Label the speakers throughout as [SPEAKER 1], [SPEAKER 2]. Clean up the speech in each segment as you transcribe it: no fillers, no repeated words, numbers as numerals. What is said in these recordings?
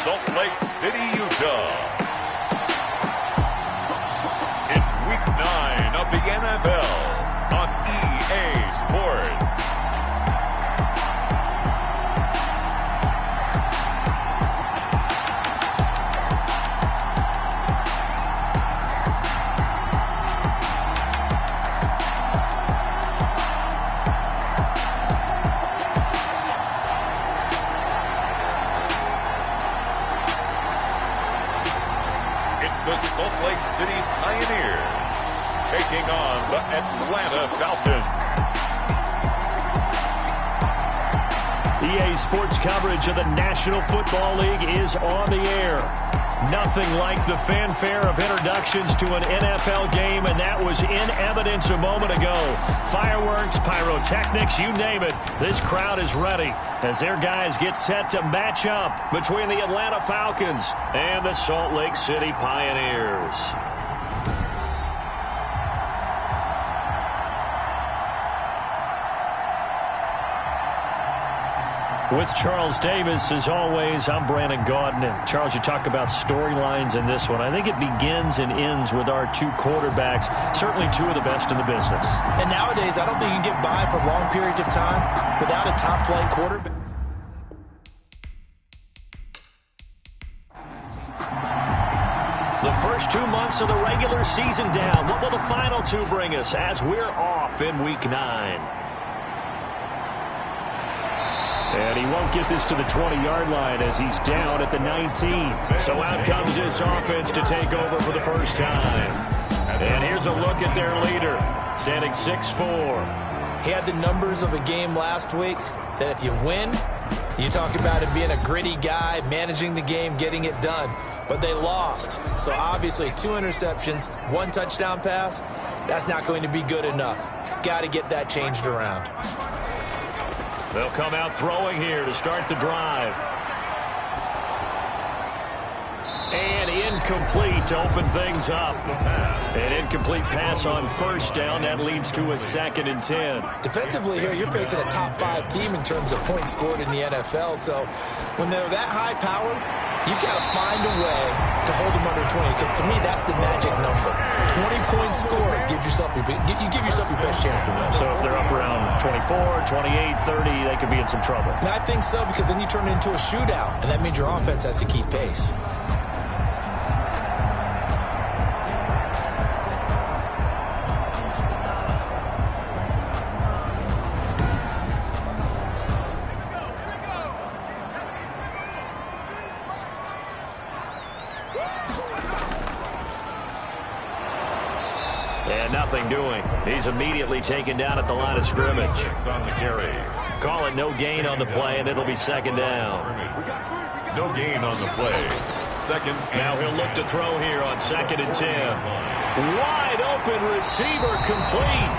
[SPEAKER 1] Salt Lake City, Utah. It's Week 9 of the NFL on EA Sports. The Salt Lake City Pioneers taking on the Atlanta Falcons.
[SPEAKER 2] EA Sports coverage of the National Football League is on the air. Nothing like the fanfare of introductions to an NFL game, and that was in evidence a moment ago. Fireworks, pyrotechnics, you name it. This crowd is ready as their guys get set to match up between the Atlanta Falcons and the Salt Lake City Pioneers. With Charles Davis, as always, I'm Brandon Gaudin. Charles, you talk about storylines in this one. I think it begins and ends with our two quarterbacks, certainly two of the best in the business.
[SPEAKER 3] And nowadays, I don't think you can get by for long periods of time without a top-flight quarterback.
[SPEAKER 2] The first 2 months of the regular season down. What will the final two bring us as we're off in Week 9? And he won't get this to the 20-yard line as he's down at the 19. So out comes this offense to take over for the first time. And here's a look at their leader, standing 6'4".
[SPEAKER 3] He had the numbers of a game last week that if you win, you talk about him being a gritty guy, managing the game, getting it done. But they lost. So obviously 2 interceptions, 1 touchdown pass, that's not going to be good enough. Got to get that changed around.
[SPEAKER 2] They'll come out throwing here to start the drive. And incomplete to open things up. An incomplete pass on first down. That leads to a 2nd and 10.
[SPEAKER 3] Defensively here, you're facing a top 5 team in terms of points scored in the NFL. So when they're that high-powered, you've got to find a way to hold them under 20. Because to me, that's the magic number. 20 points scored gives yourself you give yourself your best chance to win.
[SPEAKER 2] So if they're up around 24, 28, 30, they could be in some trouble.
[SPEAKER 3] And I think so, because then you turn it into a shootout, and that means your offense has to keep pace.
[SPEAKER 2] And nothing doing. He's immediately taken down at the line of scrimmage.
[SPEAKER 1] On the carry.
[SPEAKER 2] Call it no gain on the play, and it'll be 2nd down.
[SPEAKER 1] No gain on the play. 2nd.
[SPEAKER 2] Now he'll look to throw here on 2nd and 10. Wide open receiver complete.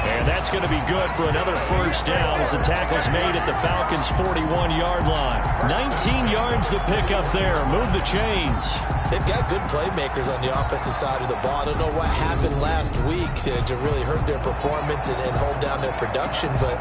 [SPEAKER 2] And that's going to be good for another first down as the tackle's made at the Falcons' 41-yard line. 19 yards to pick up there. Move the chains.
[SPEAKER 3] They've got good playmakers on the offensive side of the ball. I don't know what happened last week to really hurt their performance and hold down their production, but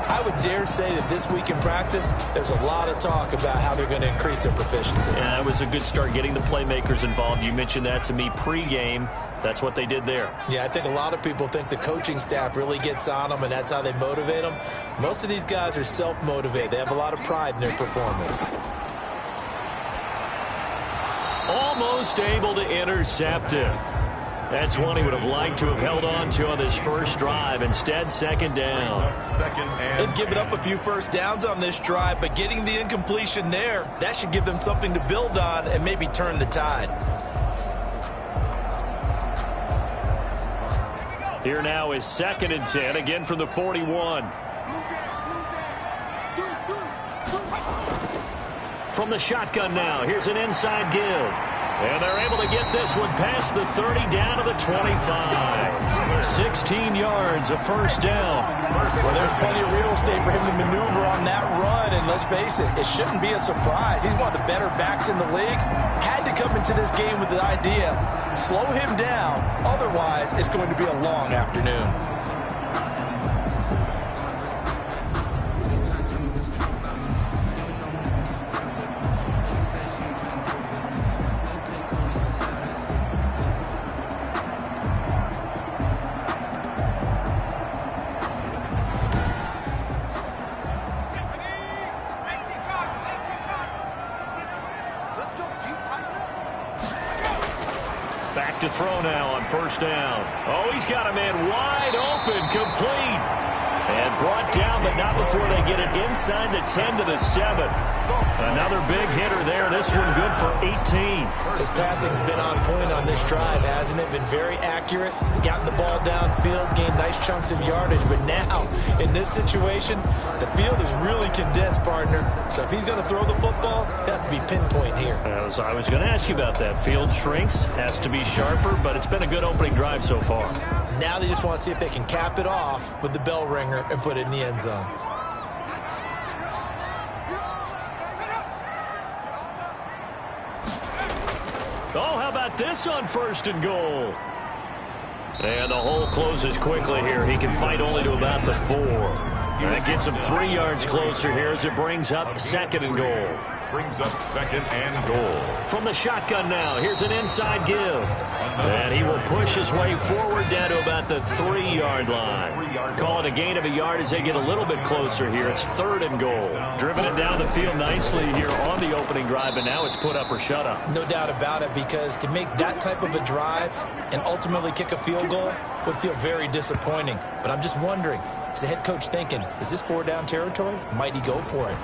[SPEAKER 3] I would dare say that this week in practice, there's a lot of talk about how they're going to increase their proficiency.
[SPEAKER 2] Yeah, that was a good start getting the playmakers involved. You mentioned that to me pregame. That's what they did there.
[SPEAKER 3] Yeah, I think a lot of people think the coaching staff really gets on them, and that's how they motivate them. Most of these guys are self-motivated. They have a lot of pride in their performance.
[SPEAKER 2] Almost able to intercept it. That's one he would have liked to have held on to on this first drive. Instead, 2nd down.
[SPEAKER 3] They've given up a few first downs on this drive, but getting the incompletion there, that should give them something to build on and maybe turn the tide.
[SPEAKER 2] Here now is 2nd and 10, again from the 41. From the shotgun now, here's an inside give. And they're able to get this one past the 30 down to the 25. 16 yards, a first down.
[SPEAKER 3] Well, there's plenty of real estate for him to maneuver on that run. And let's face it, it shouldn't be a surprise. He's one of the better backs in the league. Had to come into this game with the idea, slow him down. Otherwise, it's going to be a long afternoon.
[SPEAKER 2] to throw now on first down. Oh, he's got a man wide open, complete. And brought down, but not before they get it inside the 10 to the 7. Another big hitter there. This one good for 18.
[SPEAKER 3] His passing's been on point on this drive, hasn't it? Been very accurate. Gotten the ball downfield, gained nice chunks of yardage. But now, in this situation, the field is really condensed, partner. So if he's going to throw the football, it has to be pinpoint here.
[SPEAKER 2] I was going to ask you about that. Field shrinks, has to be sharper, but it's been a good opening drive so far.
[SPEAKER 3] Now they just want to see if they can cap it off with the bell ringer and put it in the end zone.
[SPEAKER 2] Oh, how about this on first and goal? And the hole closes quickly here. He can fight only to about the 4. That gets him 3 yards closer here as it brings up second and goal.
[SPEAKER 1] Brings up second and goal.
[SPEAKER 2] From the shotgun now, here's an inside give. And he will push his way forward down to about the 3-yard line. Call it a gain of a yard as they get a little bit closer here. It's third and goal. Driven it down the field nicely here on the opening drive, and now it's put up or shut up.
[SPEAKER 3] No doubt about it, because to make that type of a drive and ultimately kick a field goal would feel very disappointing. But I'm just wondering, is the head coach thinking, is this 4-down territory? Might he go for it?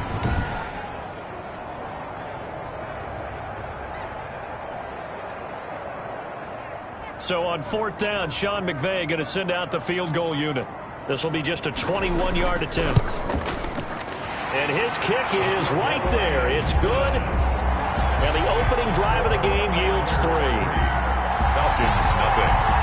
[SPEAKER 2] So on fourth down, Sean McVay going to send out the field goal unit. This will be just a 21-yard attempt. And his kick is right there. It's good. And the opening drive of the game yields 3.
[SPEAKER 1] Falcons, nothing.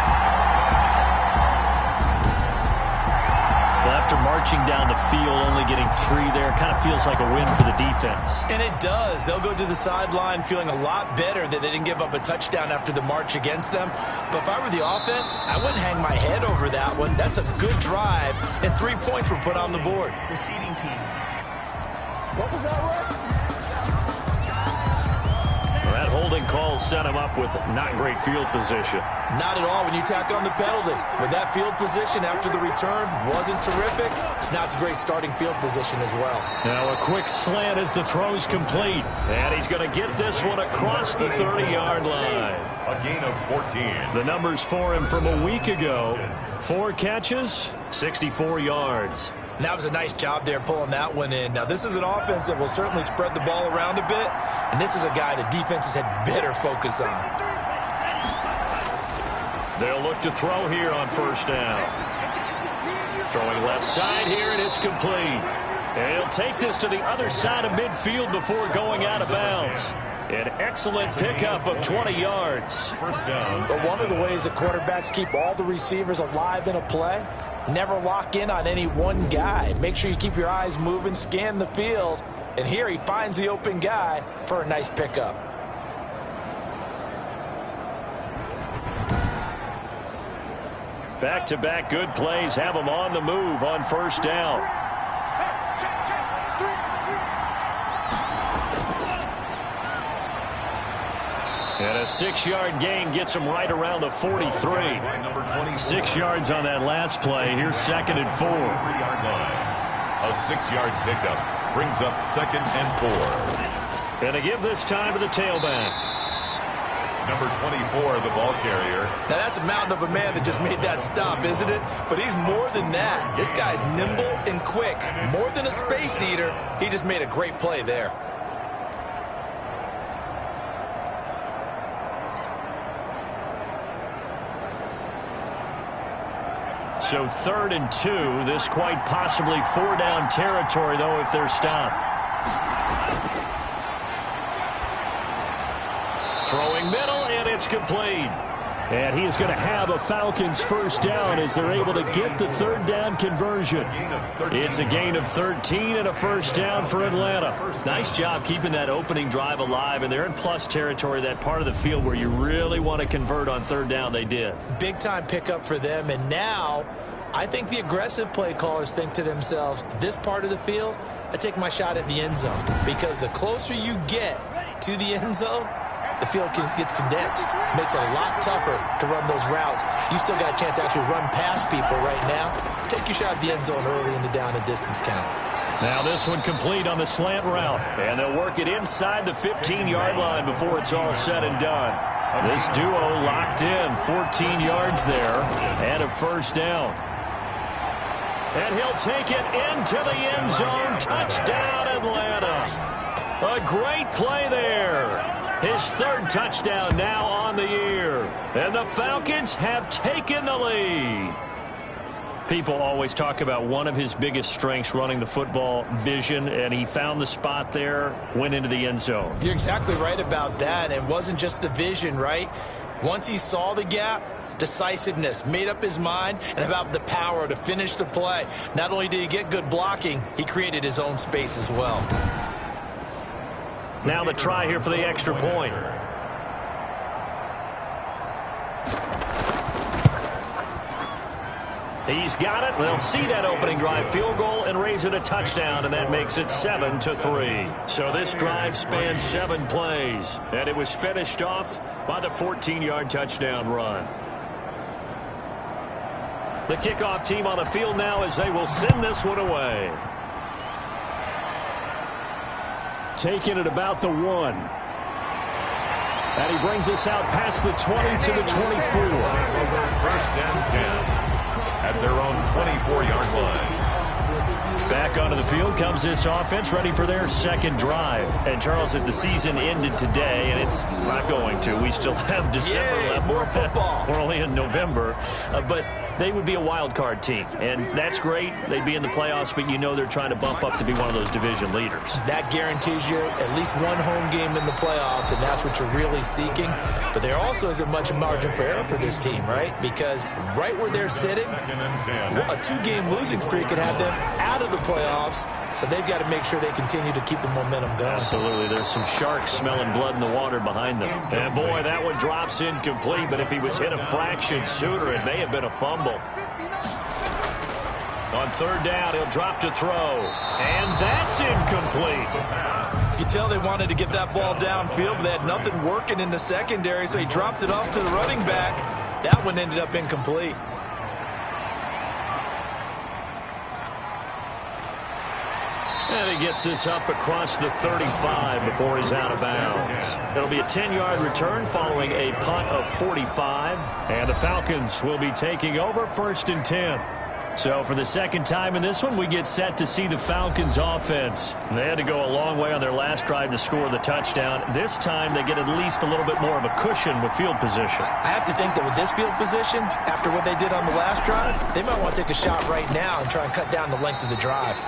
[SPEAKER 2] Well, after marching down the field, only getting 3 there, kind of feels like a win for the defense.
[SPEAKER 3] And it does. They'll go to the sideline feeling a lot better that they didn't give up a touchdown after the march against them. But if I were the offense, I wouldn't hang my head over that one. That's a good drive, and 3 points were put on the board.
[SPEAKER 4] Receiving team. What was that word?
[SPEAKER 2] That holding call set him up with not great field position.
[SPEAKER 3] Not at all when you tack on the penalty. With that field position after the return wasn't terrific, it's not a great starting field position as well.
[SPEAKER 2] Now a quick slant as the throw's complete. And he's going to get this one across the 30-yard line.
[SPEAKER 1] A gain of 14.
[SPEAKER 2] The numbers for him from a week ago. 4 catches, 64 yards.
[SPEAKER 3] And that was a nice job there pulling that one in. Now, this is an offense that will certainly spread the ball around a bit, and this is a guy the defenses had better focus on.
[SPEAKER 2] They'll look to throw here on first down. Throwing left side here, and it's complete. And he'll take this to the other side of midfield before going out of bounds. An excellent pickup of 20 yards.
[SPEAKER 1] First down.
[SPEAKER 4] But one of the ways that quarterbacks keep all the receivers alive in a play, never lock in on any one guy. Make sure you keep your eyes moving, scan the field. And here he finds the open guy for a nice pickup.
[SPEAKER 2] Back-to-back good plays have him on the move on first down. And a 6-yard gain gets him right around the 43. 6 yards on that last play. Here's second and 4.
[SPEAKER 1] A 6-yard pickup brings up second and 4.
[SPEAKER 2] And to give this time to the tailback.
[SPEAKER 1] Number 24, the ball carrier.
[SPEAKER 3] Now, that's a mountain of a man that just made that stop, isn't it? But he's more than that. This guy's nimble and quick. More than a space eater. He just made a great play there.
[SPEAKER 2] So 3rd and 2. This quite possibly 4-down territory, though, if they're stopped. Throwing middle, and it's complete. And he is going to have a Falcons first down as they're able to get the 3rd down conversion. It's a gain of 13 and a first down for Atlanta. Nice job keeping that opening drive alive, and they're in plus territory, that part of the field where you really want to convert on 3rd down. They did.
[SPEAKER 3] Big-time pickup for them, and now I think the aggressive play callers think to themselves, this part of the field, I take my shot at the end zone, because the closer you get to the end zone, the field gets condensed. Makes it a lot tougher to run those routes. You still got a chance to actually run past people right now. Take your shot at the end zone early in the down and distance count.
[SPEAKER 2] Now this one complete on the slant route. And they'll work it inside the 15-yard line before it's all said and done. This duo locked in, 14 yards there, and a first down. And he'll take it into the end zone. Touchdown, Atlanta. A great play there. His third touchdown now on the year. And the Falcons have taken the lead. People always talk about one of his biggest strengths running the football, vision, and he found the spot there, went into the end zone.
[SPEAKER 3] You're exactly right about that. It wasn't just the vision, right? Once he saw the gap, decisiveness, made up his mind, and about the power to finish the play. Not only did he get good blocking, he created his own space as well.
[SPEAKER 2] Now the try here for the extra point. He's got it. They'll see that opening drive field goal and raise it a touchdown, and that makes it 7-3. So this drive spans 7 plays, and it was finished off by the 14-yard touchdown run. The kickoff team on the field now as they will send this one away. Taking it about the 1. And he brings us out past the 20 to the 24.
[SPEAKER 1] First and 10 at their own 24-yard line.
[SPEAKER 2] Back onto the field comes this offense, ready for their second drive. And, Charles, if the season ended today, and it's not going to, we still have December left.
[SPEAKER 3] More football.
[SPEAKER 2] We're only in November. But they would be a wild card team. And that's great. They'd be in the playoffs, but you know they're trying to bump up to be one of those division leaders.
[SPEAKER 3] That guarantees you at least one home game in the playoffs, and that's what you're really seeking. But there also isn't much margin for error for this team, right? Because right where they're sitting, a 2-game losing streak could have them out of the playoffs, so they've got to make sure they continue to keep the momentum going.
[SPEAKER 2] Absolutely. There's some sharks smelling blood in the water behind them. And, boy, that one drops incomplete, but if he was hit a fraction sooner, it may have been a fumble. On third down, he'll drop to throw, and that's incomplete.
[SPEAKER 3] You could tell they wanted to get that ball downfield, but they had nothing working in the secondary, so he dropped it off to the running back. That one ended up incomplete.
[SPEAKER 2] And he gets this up across the 35 before he's out of bounds. It'll be a 10-yard return following a punt of 45. And the Falcons will be taking over 1st and 10. So for the second time in this one, we get set to see the Falcons offense. They had to go a long way on their last drive to score the touchdown. This time they get at least a little bit more of a cushion with field position.
[SPEAKER 3] I have to think that with this field position, after what they did on the last drive, they might want to take a shot right now and try and cut down the length of the drive.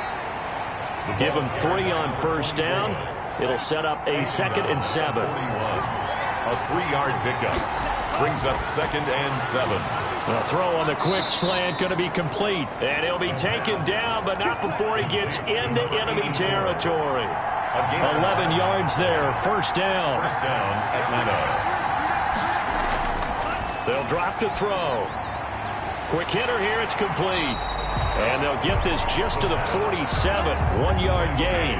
[SPEAKER 2] Give them 3 on first down. It'll set up a 2nd and 7.
[SPEAKER 1] A 3-yard pickup brings up 2nd and 7.
[SPEAKER 2] The throw on the quick slant going to be complete. And he'll be taken down, but not before he gets into enemy territory. 11 yards there, first down.
[SPEAKER 1] First down, Atlanta.
[SPEAKER 2] They'll drop to throw. Quick hitter here, it's complete. And they'll get this just to the 47, 1-yard gain.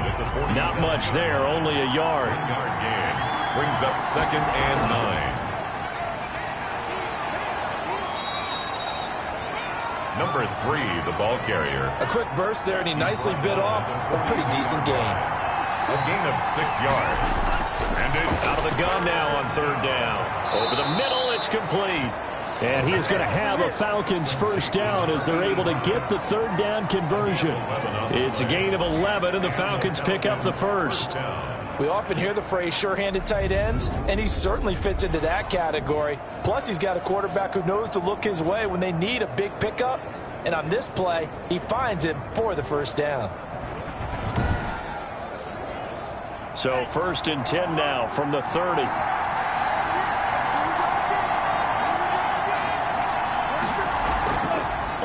[SPEAKER 2] Not much there, only a yard.
[SPEAKER 1] 1-yard gain brings up 2nd and 9. Number 3, the ball carrier.
[SPEAKER 3] A quick burst there, and he nicely bit off a pretty decent gain.
[SPEAKER 1] A gain of 6 yards. And it's
[SPEAKER 2] out of the gun now on third down. Over the middle, it's complete. And he is going to have a Falcons first down as they're able to get the third down conversion. It's a gain of 11, and the Falcons pick up the first.
[SPEAKER 4] We often hear the phrase sure-handed tight ends, and he certainly fits into that category. Plus, he's got a quarterback who knows to look his way when they need a big pickup. And on this play, he finds him for the first down.
[SPEAKER 2] So 1st and 10 now from the 30.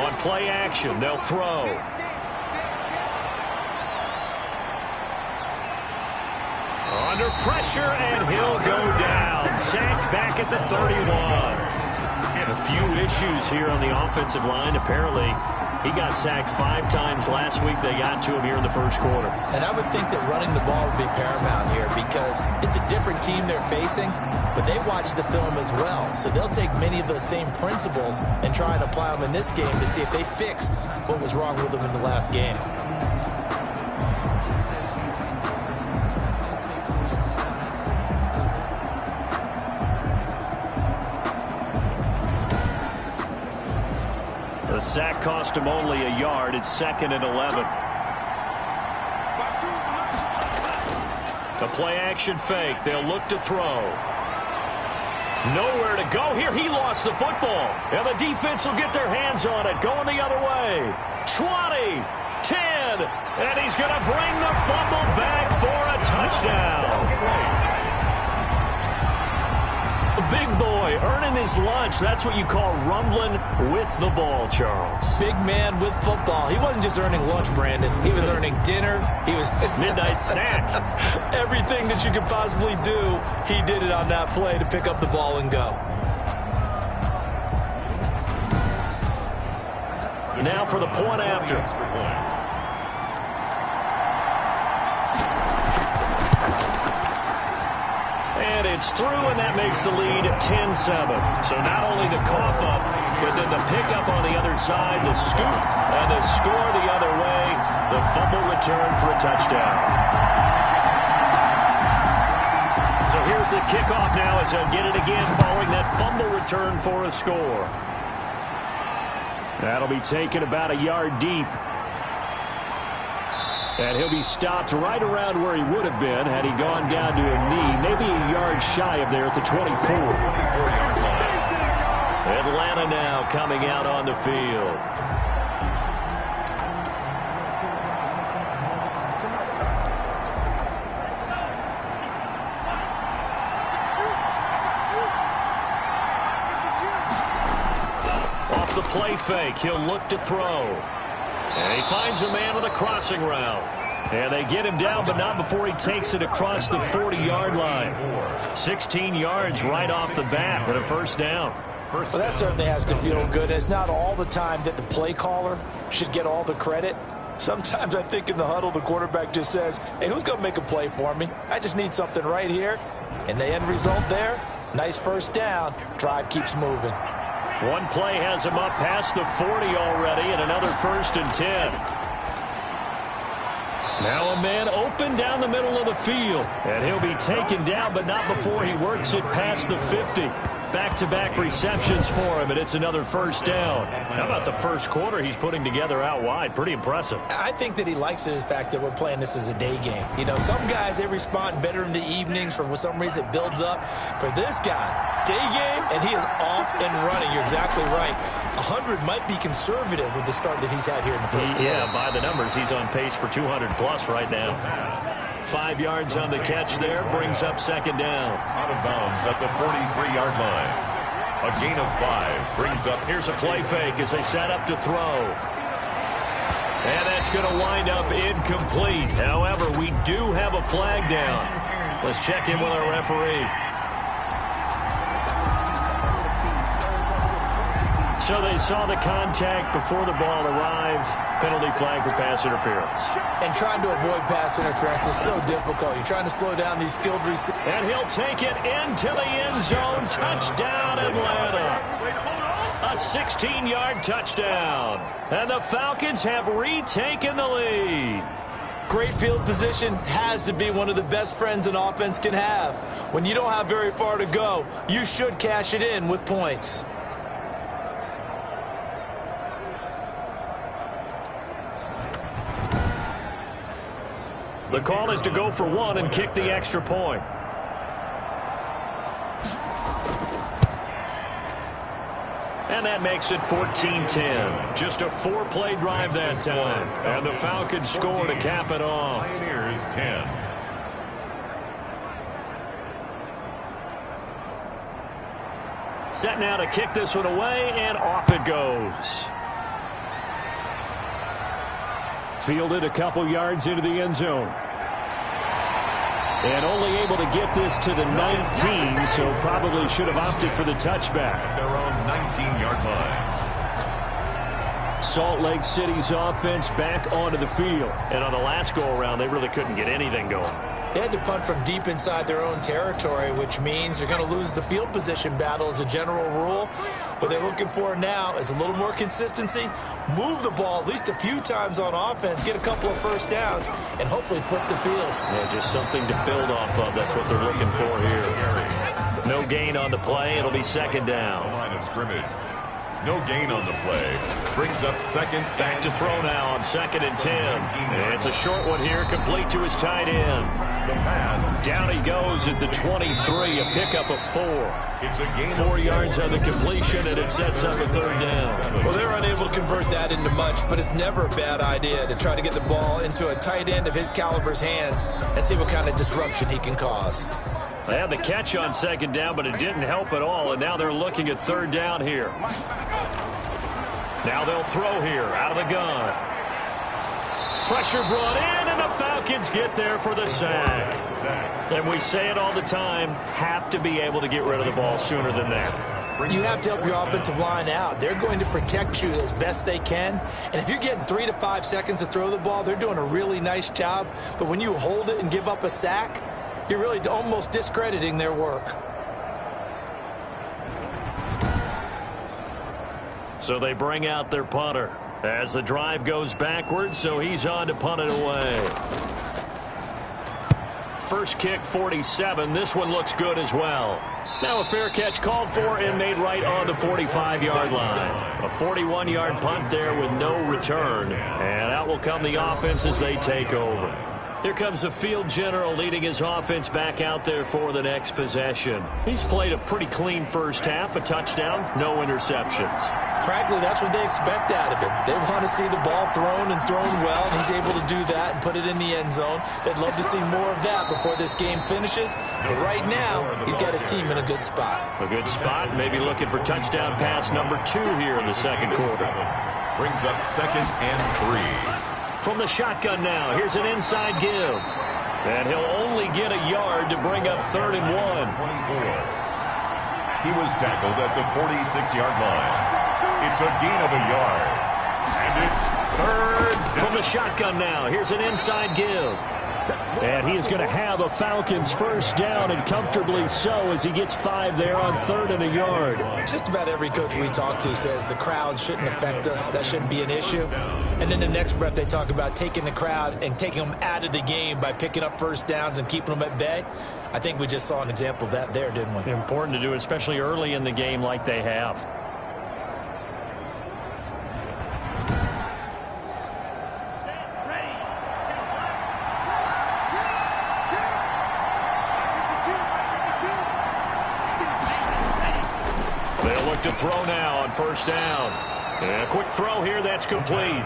[SPEAKER 2] On play action, they'll throw. Under pressure, and he'll go down. Sacked back at the 31. And a few issues here on the offensive line. Apparently, he got sacked 5 times last week. They got to him here in the first quarter.
[SPEAKER 3] And I would think that running the ball would be paramount here because it's a different team they're facing, but they watch the film as well. So they'll take many of those same principles and try and apply them in this game to see if they fixed what was wrong with them in the last game.
[SPEAKER 2] sack cost him only a yard. It's 2nd and 11. The play-action fake. They'll look to throw. Nowhere to go here. He lost the football. And the defense will get their hands on it. Going the other way. 20, 10, and he's going to bring the fumble back for a touchdown. The big boy earning his lunch. That's what you call rumbling with the ball, Charles.
[SPEAKER 3] Big man with football. He wasn't just earning lunch, Brandon. He was earning dinner. He was
[SPEAKER 2] midnight snack.
[SPEAKER 3] Everything that you could possibly do, he did it on that play to pick up the ball and go.
[SPEAKER 2] Now for the point after. And it's through, and that makes the lead 10-7. So not only the cough up, but then the pickup on the other side, the scoop, and the score the other way, the fumble return for a touchdown. So here's the kickoff now as they'll get it again following that fumble return for a score. That'll be taken about a yard deep. And he'll be stopped right around where he would have been had he gone down to a knee, maybe a yard shy of there at the 24. Atlanta now coming out on the field. Off the play fake, he'll look to throw. And he finds a man on the crossing route. And they get him down, but not before he takes it across the 40-yard line. 16 yards right off the bat and a first down.
[SPEAKER 4] Well, that certainly has to feel good. It's not all the time that the play caller should get all the credit. Sometimes I think in the huddle, the quarterback just says, hey, who's going to make a play for me? I just need something right here. And the end result there, nice first down. Drive keeps moving.
[SPEAKER 2] One play has him up past the 40 already, and another 1st and 10. Now a man open down the middle of the field, and he'll be taken down, but not before he works it past the 50. Back-to-back receptions for him, and it's another first down. How about the first quarter he's putting together out wide? Pretty impressive.
[SPEAKER 3] I think that he likes the fact that we're playing this as a day game. You know, some guys, they respond better in the evenings. For some reason, it builds up. For this guy, day game, and he is off and running. You're exactly right. 100 might be conservative with the start that he's had here in the first quarter.
[SPEAKER 2] Yeah, by the numbers, he's on pace for 200-plus right now. 5 yards on the catch there, brings up second down.
[SPEAKER 1] Out of bounds at the 43-yard line. A gain of 5 brings up.
[SPEAKER 2] Here's a play fake as they set up to throw. And that's going to wind up incomplete. However, we do have a flag down. Let's check in with our referee. So they saw the contact before the ball arrived. Penalty flag for pass interference.
[SPEAKER 3] And trying to avoid pass interference is so difficult. You're trying to slow down these skilled receivers.
[SPEAKER 2] And he'll take it into the end zone. Touchdown, Atlanta. A 16-yard touchdown. And the Falcons have retaken the lead.
[SPEAKER 3] Great field position has to be one of the best friends an offense can have. When you don't have very far to go, you should cash it in with points.
[SPEAKER 2] The call is to go for one and kick the extra point. And that makes it 14-10. Just a 4-play drive that time. And the Falcons score to cap it off.
[SPEAKER 1] Here's 10.
[SPEAKER 2] Set now to kick this one away, and off it goes. Fielded a couple yards into the end zone. And only able to get this to the 19, so probably should have opted for the touchback.
[SPEAKER 1] At their own 19-yard line.
[SPEAKER 2] Salt Lake City's offense back onto the field. And on the last go-around, they really couldn't get anything going.
[SPEAKER 3] They had to punt from deep inside their own territory, which means they're going to lose the field position battle as a general rule. What they're looking for now is a little more consistency, move the ball at least a few times on offense, get a couple of first downs, and hopefully flip the field.
[SPEAKER 2] Yeah, just something to build off of. That's what they're looking for here. No gain on the play. It'll be second down.
[SPEAKER 1] Line of scrimmage. No gain on the play. Brings up second.
[SPEAKER 2] Back to throw now on 2nd and 10. It's a short one here, complete to his tight end.
[SPEAKER 1] The pass.
[SPEAKER 2] Down he goes at the 23, a pickup of 4.
[SPEAKER 1] It's a gain
[SPEAKER 2] 4 yards on the completion, and it sets up a 3rd down.
[SPEAKER 3] Well, they're unable to convert that into much, but it's never a bad idea to try to get the ball into a tight end of his caliber's hands and see what kind of disruption he can cause.
[SPEAKER 2] They had the catch on 2nd down, but it didn't help at all, and now they're looking at 3rd down here. Now they'll throw here out of the gun. Pressure brought in, and the Falcons get there for the sack. And we say it all the time, have to be able to get rid of the ball sooner than that.
[SPEAKER 3] You have to help your offensive line out. They're going to protect you as best they can. And if you're getting 3 to 5 seconds to throw the ball, they're doing a really nice job. But when you hold it and give up a sack, you're really almost discrediting their work.
[SPEAKER 2] So they bring out their punter as the drive goes backwards, so he's on to punt it away. First kick, 47. This one looks good as well. Now a fair catch called for and made right on the 45-yard line. A 41-yard punt there with no return. And out will come the offense as they take over. Here comes the field general leading his offense back out there for the next possession. He's played a pretty clean first half, a touchdown, no interceptions.
[SPEAKER 3] Frankly, that's what they expect out of him. They want to see the ball thrown and thrown well, and he's able to do that and put it in the end zone. They'd love to see more of that before this game finishes. But right now, he's got his team in a good spot.
[SPEAKER 2] A good spot, maybe looking for touchdown pass number 2 here in the second quarter.
[SPEAKER 1] Brings up 2nd and 3.
[SPEAKER 2] From the shotgun now, here's an inside give. And he'll only get a yard to bring up 3rd and 1.
[SPEAKER 1] He was tackled at the 46-yard line. It's a gain of a yard. And it's 3rd down.
[SPEAKER 2] From the shotgun now, here's an inside give. And he is going to have a Falcons first down, and comfortably so, as he gets 5 there on 3rd and a yard.
[SPEAKER 3] Just about every coach we talk to says the crowd shouldn't affect us. That shouldn't be an issue. And then the next breath they talk about taking the crowd and taking them out of the game by picking up first downs and keeping them at bay. I think we just saw an example of that there, didn't we?
[SPEAKER 2] Important to do, especially early in the game like they have. They'll look to throw now on first down. And a quick throw here, that's complete.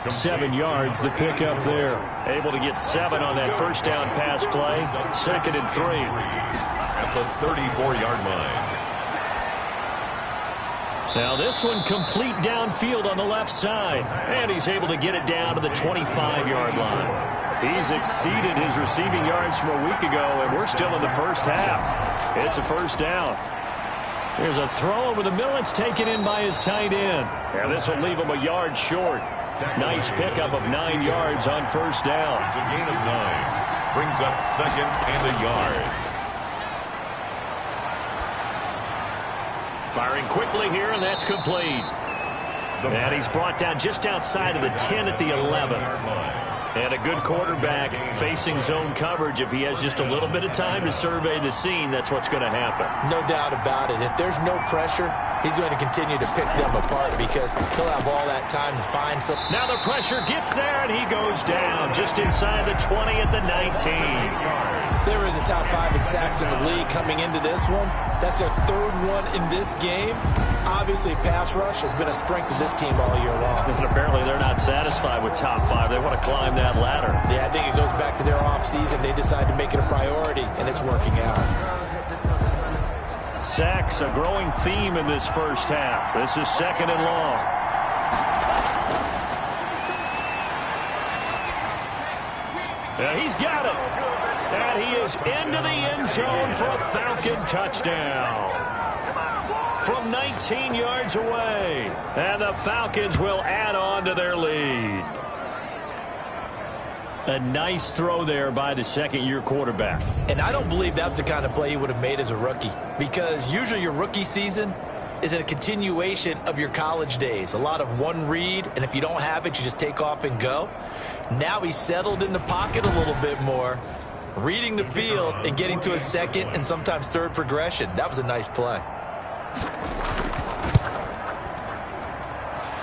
[SPEAKER 2] 7 yards, the pickup there. Able to get 7 on that first down pass play. 2nd and 3.
[SPEAKER 1] At the 34-yard line.
[SPEAKER 2] Now this one complete downfield on the left side. And he's able to get it down to the 25-yard line. He's exceeded his receiving yards from a week ago, and we're still in the first half. It's a first down. Here's a throw over the middle. It's taken in by his tight end. And this will leave him a yard short. Nice pickup of 9 yards on first down.
[SPEAKER 1] It's a gain of 9. Brings up 2nd and a yard.
[SPEAKER 2] Firing quickly here, and that's complete. And he's brought down just outside of the 10 at the 11. And a good quarterback facing zone coverage. If he has just a little bit of time to survey the scene, that's what's going to happen.
[SPEAKER 3] No doubt about it. If there's no pressure, he's going to continue to pick them apart because he'll have all that time to find some.
[SPEAKER 2] Now the pressure gets there, and he goes down just inside the 20 at the 19.
[SPEAKER 3] They were in the top 5 in sacks in the league coming into this one. That's their 3rd one in this game. Obviously, pass rush has been a strength of this team all year long.
[SPEAKER 2] And apparently they're not satisfied with top 5. They want to climb that ladder.
[SPEAKER 3] Yeah, I think it goes back to their offseason. They decided to make it a priority, and it's working out.
[SPEAKER 2] Sacks, a growing theme in this first half. This is 2nd and long. Yeah, he's got it. And he is into the end zone for a Falcon touchdown. From 19 yards away. And the Falcons will add on to their lead. A nice throw there by the second-year quarterback.
[SPEAKER 3] And I don't believe that was the kind of play he would have made as a rookie. Because usually your rookie season is a continuation of your college days. A lot of one read, and if you don't have it, you just take off and go. Now he's settled in the pocket a little bit more, reading the field and getting to a second and sometimes third progression. That was a nice play.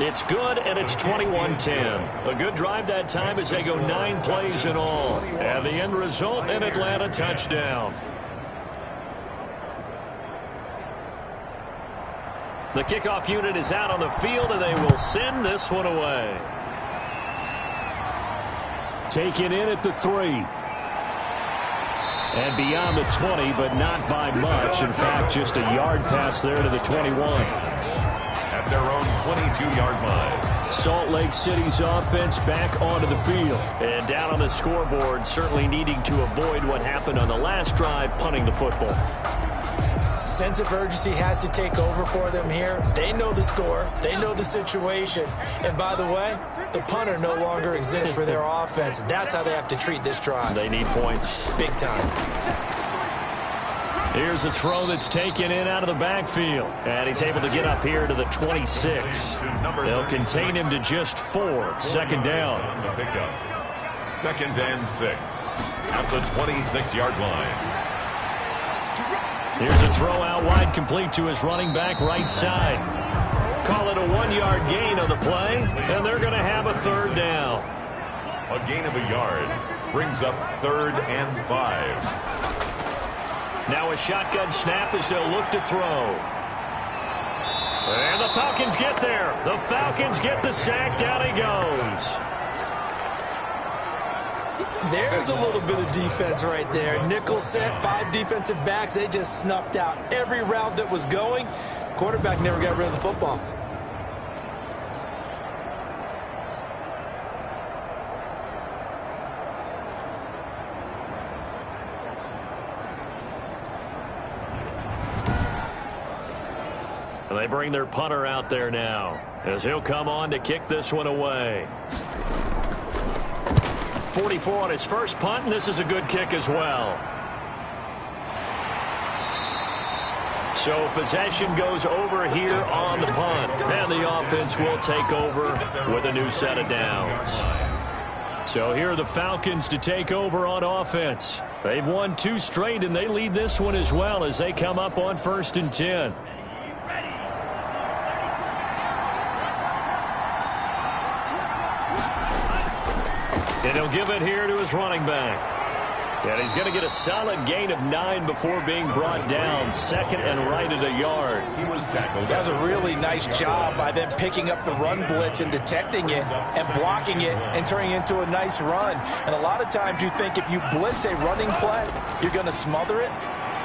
[SPEAKER 2] It's good, and it's 21-10. A good drive that time as they go 9 plays in all. And the end result, an Atlanta touchdown. The kickoff unit is out on the field, and they will send this one away. Taken in at the 3. And beyond the 20, but not by much. In fact, just a yard pass there to the 21.
[SPEAKER 1] At their own 22-yard line.
[SPEAKER 2] Salt Lake City's offense back onto the field. And down on the scoreboard, certainly needing to avoid what happened on the last drive, punting the football.
[SPEAKER 3] Sense of urgency has to take over for them here. They know the score. They know the situation. And by the way, the punter no longer exists for their offense. That's how they have to treat this drive.
[SPEAKER 2] They need points.
[SPEAKER 3] Big time.
[SPEAKER 2] Here's a throw that's taken in out of the backfield. And he's able to get up here to the 26. They'll contain him to just 4. Second down.
[SPEAKER 1] Second and 6 at the 26-yard line.
[SPEAKER 2] Here's a throw out wide, complete to his running back right side. Call it a 1-yard gain on the play, and they're going to have a third down.
[SPEAKER 1] A gain of a yard brings up 3rd and 5.
[SPEAKER 2] Now a shotgun snap as they'll look to throw. And the Falcons get there. The Falcons get the sack. Down he goes.
[SPEAKER 3] There's a little bit of defense right there. Nickel set, 5 defensive backs. They just snuffed out every route that was going. Quarterback never got rid of the football.
[SPEAKER 2] And they bring their punter out there now as he'll come on to kick this one away. 44 on his first punt, and this is a good kick as well. So possession goes over here on the punt, and the offense will take over with a new set of downs. So here are the Falcons to take over on offense. They've won 2 straight, and they lead this one as well as they come up on 1st and 10. And he'll give it here to his running back. And he's going to get a solid gain of 9 before being brought down. 2nd and right at a yard.
[SPEAKER 1] He was tackled.
[SPEAKER 4] That was a really nice job by them picking up the run blitz and detecting it and blocking it and turning it into a nice run. And a lot of times you think if you blitz a running play, you're going to smother it.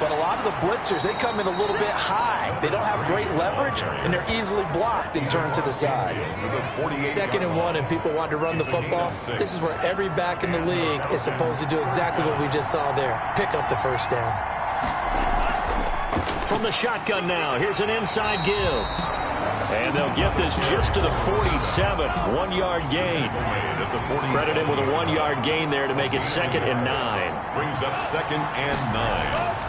[SPEAKER 4] But a lot of the blitzers, they come in a little bit high. They don't have great leverage, and they're easily blocked and turned to the side.
[SPEAKER 3] 2nd and 1, and people want to run the football. This is where every back in the league is supposed to do exactly what we just saw there. Pick up the first down.
[SPEAKER 2] From the shotgun now, here's an inside give. And they'll get this just to the 47. 1-yard gain. Credit him with a 1-yard gain there to make it 2nd and 9.
[SPEAKER 1] Brings up 2nd and 9.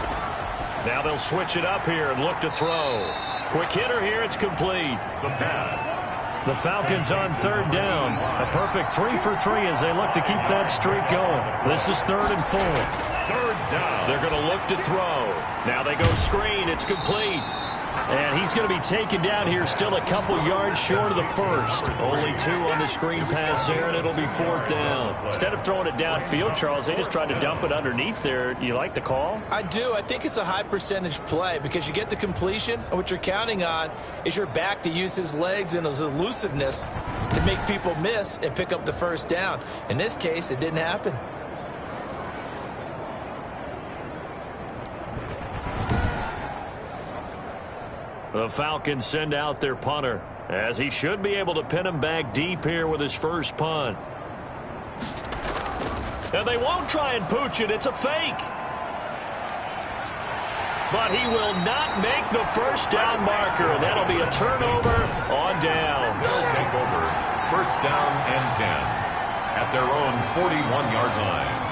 [SPEAKER 2] Now they'll switch it up here and look to throw. Quick hitter here, it's complete.
[SPEAKER 1] The pass.
[SPEAKER 2] The Falcons on 3rd down. A perfect 3 for 3 as they look to keep that streak going. This is 3rd and 4.
[SPEAKER 1] 3rd down.
[SPEAKER 2] They're going to look to throw. Now they go screen, it's complete. And he's going to be taken down here, still a couple yards short of the first. Only 2 on the screen pass here, and it'll be 4th down. Instead of throwing it downfield, Charles, they just tried to dump it underneath there. You like the call?
[SPEAKER 3] I do. I think it's a high percentage play because you get the completion, and what you're counting on is your back to use his legs and his elusiveness to make people miss and pick up the first down. In this case, it didn't happen.
[SPEAKER 2] The Falcons send out their punter, as he should be able to pin him back deep here with his first punt. And they won't try and pooch it. It's a fake. But he will not make the first down marker, and that'll be a turnover on downs.
[SPEAKER 1] They'll take over 1st down and 10 at their own 41-yard line.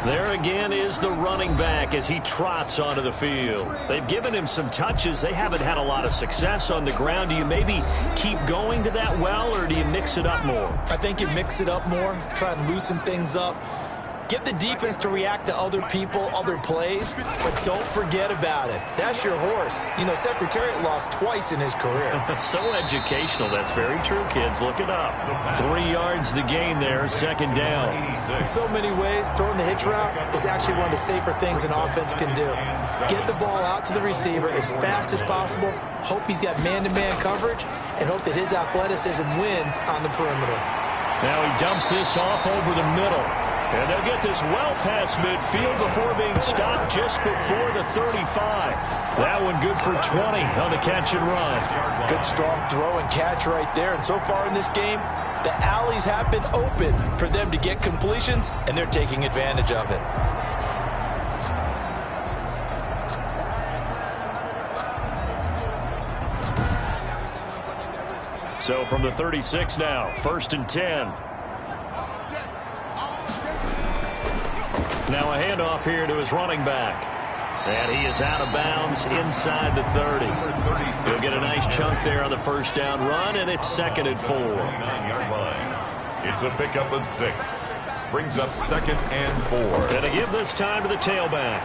[SPEAKER 2] There again is the running back as he trots onto the field. They've given him some touches. They haven't had a lot of success on the ground. Do you maybe keep going to that well, or do you mix it up more?
[SPEAKER 3] I think you mix it up more, try and loosen things up.
[SPEAKER 4] Get the defense to react to other people, other plays, but don't forget about it. That's your horse. You know, Secretariat lost twice in his career.
[SPEAKER 2] So educational. That's very true, kids. Look it up. 3 yards the gain there, second down.
[SPEAKER 4] In so many ways, throwing the hitch route is actually one of the safer things an offense can do. Get the ball out to the receiver as fast as possible, hope he's got man-to-man coverage, and hope that his athleticism wins on the perimeter.
[SPEAKER 2] Now he dumps this off over the middle. And they'll get this well past midfield before being stopped just before the 35. That one good for 20 on the catch and run.
[SPEAKER 4] Good strong throw and catch right there. And so far in this game, the alleys have been open for them to get completions, and they're taking advantage of it.
[SPEAKER 2] So from the 36 now, 1st and 10. Now a handoff here to his running back. And he is out of bounds inside the 30. He'll get a nice chunk there on the first down run, and it's 2nd and 4.
[SPEAKER 1] It's a pickup of 6. Brings up 2nd and 4.
[SPEAKER 2] And to give this time to the tailback.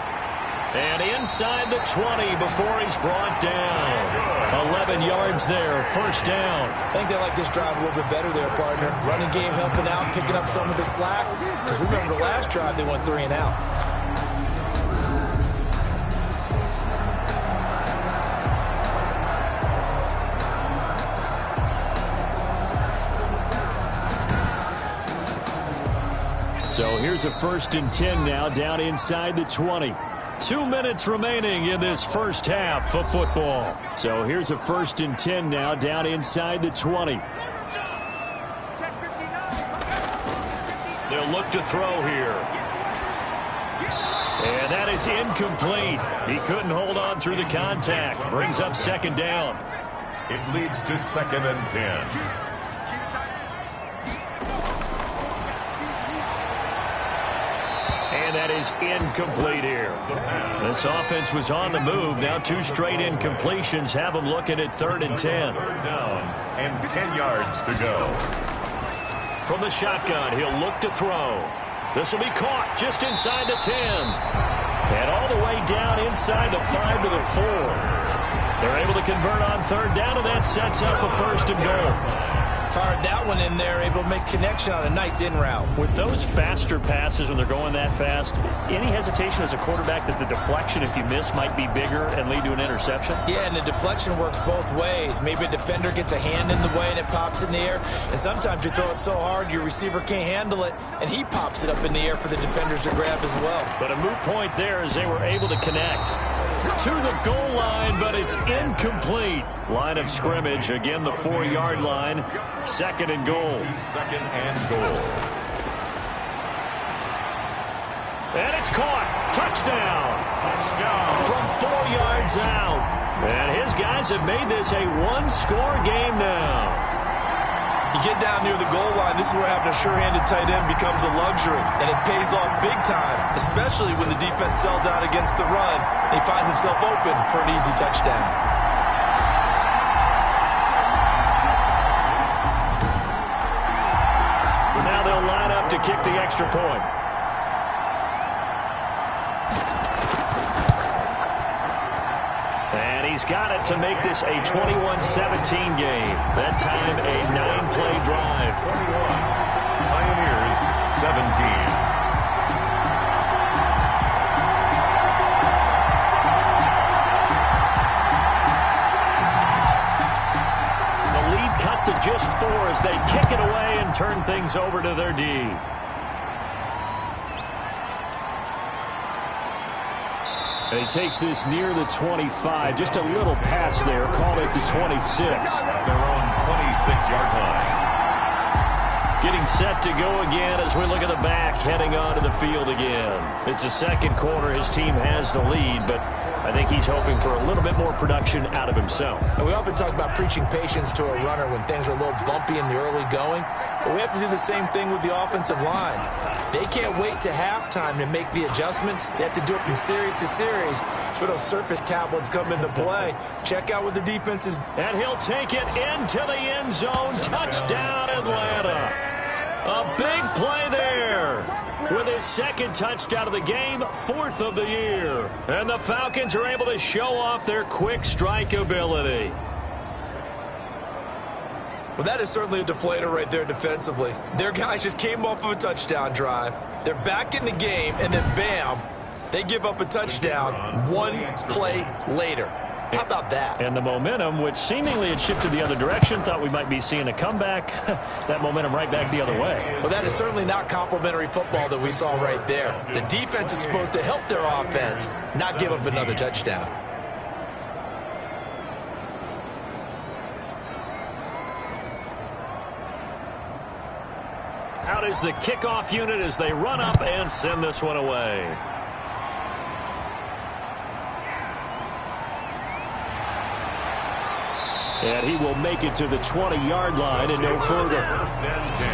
[SPEAKER 2] And inside the 20 before he's brought down. 11 yards there, first down.
[SPEAKER 4] I think they like this drive a little bit better there, partner. Running game helping out, picking up some of the slack. Because remember the last drive, they went 3 and out.
[SPEAKER 2] So here's a 1st and 10 now, down inside the 20. 2 minutes remaining in this first half of football. So here's a 1st and 10 now, down inside the 20. They'll look to throw here. And that is incomplete. He couldn't hold on through the contact. Brings up 2nd down.
[SPEAKER 1] It leads to 2nd and 10.
[SPEAKER 2] And that is incomplete here. This offense was on the move. Now 2 straight incompletions have them looking at 3rd and 10.
[SPEAKER 1] 3rd down and 10 yards to go.
[SPEAKER 2] From the shotgun, he'll look to throw. This will be caught just inside the 10. And all the way down inside the 5 to the 4. They're able to convert on 3rd down, and that sets up a 1st and goal.
[SPEAKER 4] Fired that one in there, able to make connection on a nice in route.
[SPEAKER 2] With those faster passes when they're going that fast, any hesitation as a quarterback that the deflection, if you miss, might be bigger and lead to an interception?
[SPEAKER 4] Yeah, and the deflection works both ways. Maybe a defender gets a hand in the way and it pops in the air. And sometimes you throw it so hard your receiver can't handle it, and he pops it up in the air for the defenders to grab as well.
[SPEAKER 2] But a moot point there as they were able to connect to the goal line, but it's incomplete. Line of scrimmage, again the 4-yard line. 2nd and goal.
[SPEAKER 1] 2nd and goal.
[SPEAKER 2] And it's caught. Touchdown.
[SPEAKER 1] Touchdown.
[SPEAKER 2] From 4 yards out. And his guys have made this a 1-score game now.
[SPEAKER 4] You get down near the goal line, this is where having a sure-handed tight end becomes a luxury, and it pays off big time, especially when the defense sells out against the run. He finds himself open for an easy touchdown.
[SPEAKER 2] Now they'll line up to kick the extra point. And he's got it to make this a 21-17 game. That time a 9-play drive.
[SPEAKER 1] 21. Pioneers 17.
[SPEAKER 2] To just 4 as they kick it away and turn things over to their D. And he takes this near the 25. Just a little pass there. Called it the 26.
[SPEAKER 1] Their own 26-yard line.
[SPEAKER 2] Getting set to go again as we look at the back, heading onto the field again. It's the 2nd quarter. His team has the lead, but I think he's hoping for a little bit more production out of himself.
[SPEAKER 4] And we often talk about preaching patience to a runner when things are a little bumpy in the early going, but we have to do the same thing with the offensive line. They can't wait to halftime to make the adjustments. They have to do it from series to series so those surface tablets come into play. Check out what the defense is.
[SPEAKER 2] And he'll take it into the end zone. Touchdown, Atlanta. A big play there. With his second touchdown of the game, 4th of the year. And the Falcons are able to show off their quick strike ability.
[SPEAKER 3] Well, that is certainly a deflator right there defensively. Their guys just came off of a touchdown drive. They're back in the game, and then bam, they give up a touchdown one play later. How about that?
[SPEAKER 2] And the momentum, which seemingly had shifted the other direction, thought we might be seeing a comeback. That momentum right back the other way.
[SPEAKER 3] Well, that is certainly not complimentary football that we saw right there. The defense is supposed to help their offense, not give up another touchdown.
[SPEAKER 2] Out is the kickoff unit as they run up and send this one away. And he will make it to the 20-yard line and no further.
[SPEAKER 1] First and 10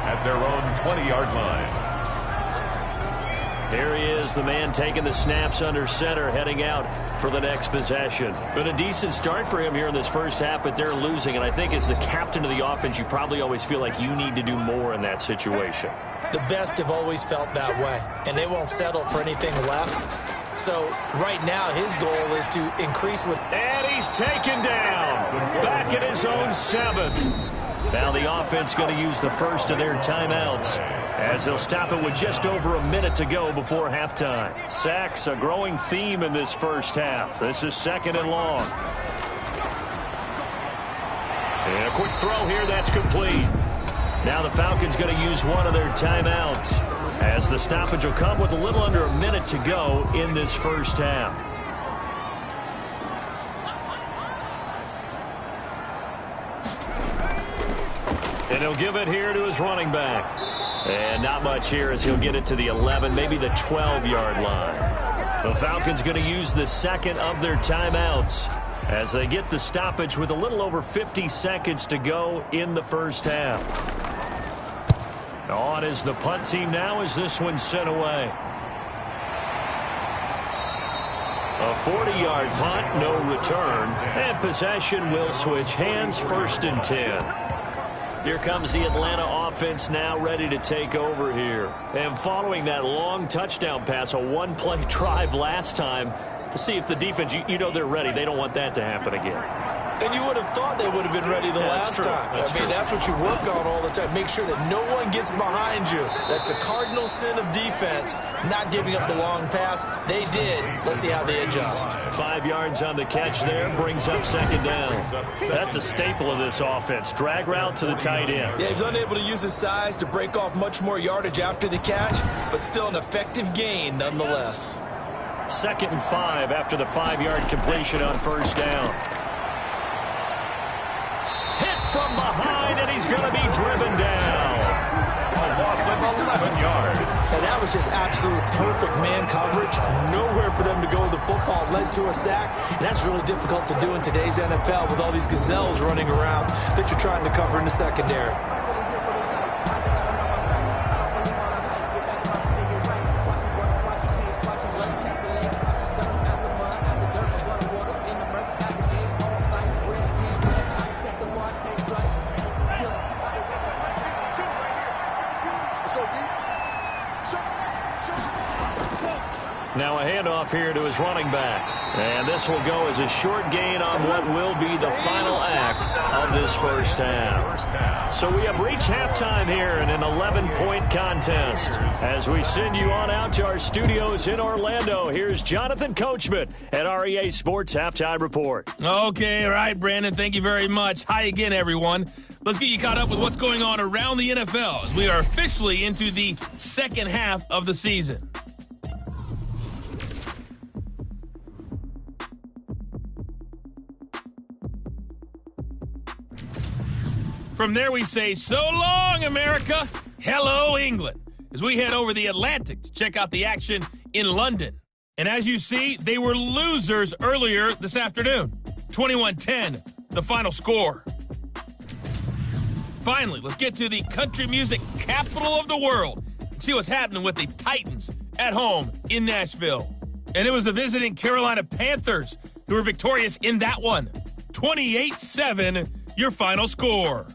[SPEAKER 1] at their own 20-yard line.
[SPEAKER 2] Here he is, the man taking the snaps under center, heading out for the next possession. Been a decent start for him here in this first half, but they're losing. And I think as the captain of the offense, you probably always feel like you need to do more in that situation.
[SPEAKER 4] The best have always felt that way, and they won't settle for anything less. So right now his goal is to increase with.
[SPEAKER 2] And he's taken down. Back at his own 7. Now the offense going to use the first of their timeouts as they'll stop it with just over a minute to go before halftime. Sacks, a growing theme in this first half. This is 2nd and long. And a quick throw here, that's complete. Now the Falcons going to use one of their timeouts as the stoppage will come with a little under a minute to go in this first half. And he'll give it here to his running back. And not much here as he'll get it to the 11, maybe the 12-yard line. The Falcons going to use the second of their timeouts as they get the stoppage with a little over 50 seconds to go in the first half. On is the punt team now as this one's sent away. A 40-yard punt, no return. And possession will switch hands, 1st and 10. Here comes the Atlanta offense now ready to take over here. And following that long touchdown pass, a one-play drive last time, to see if the defense, you know they're ready. They don't want that to happen again.
[SPEAKER 3] And you would have thought they would have been ready the last time. That's what you work on all the time. Make sure that no one gets behind you. That's the cardinal sin of defense, not giving up the long pass. They did. Let's see how they adjust.
[SPEAKER 2] 5 yards on the catch there, brings up 2nd down. That's a staple of this offense. Drag route to the tight end.
[SPEAKER 3] Yeah, he's unable to use his size to break off much more yardage after the catch, but still an effective gain nonetheless.
[SPEAKER 2] 2nd and 5 after the 5-yard completion on 1st down. Hit from behind, and he's going to be driven down.
[SPEAKER 1] A loss of 11 yards.
[SPEAKER 4] And that was just absolute perfect man coverage. Nowhere for them to go with the football. Led to a sack. And that's really difficult to do in today's NFL with all these gazelles running around that you're trying to cover in the secondary.
[SPEAKER 2] Now a handoff here to his running back. And this will go as a short gain on what will be the final act of this first half. So we have reached halftime here in an 11-point contest. As we send you on out to our studios in Orlando, here's Jonathan Coachman at REA Sports Halftime Report.
[SPEAKER 5] Okay, all right, Brandon, thank you very much. Hi again, everyone. Let's get you caught up with what's going on around the NFL as we are officially into the second half of the season. From there we say, so long, America. Hello, England. As we head over the Atlantic to check out the action in London. And as you see, they were losers earlier this afternoon. 21-10, the final score. Finally, let's get to the country music capital of the world and see what's happening with the Titans at home in Nashville. And it was the visiting Carolina Panthers who were victorious in that one. 28-7, your final score.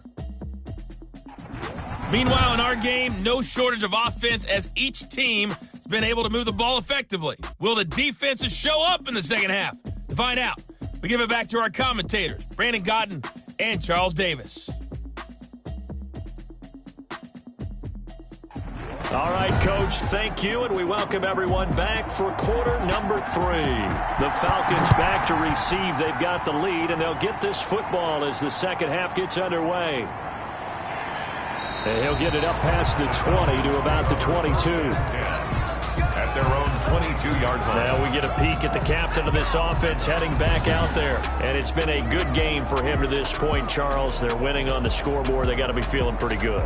[SPEAKER 5] Meanwhile, in our game, no shortage of offense as each team has been able to move the ball effectively. Will the defenses show up in the second half? To find out, we give it back to our commentators, Brandon Cotton and Charles Davis.
[SPEAKER 2] All right, Coach, thank you, and we welcome everyone back for quarter number 3. The Falcons back to receive. They've got the lead, and they'll get this football as the second half gets underway. And he'll get it up past the 20 to about the 22.
[SPEAKER 1] At their own 22-yard line.
[SPEAKER 2] Now we get a peek at the captain of this offense heading back out there. And it's been a good game for him to this point, Charles. They're winning on the scoreboard. They got to be feeling pretty good.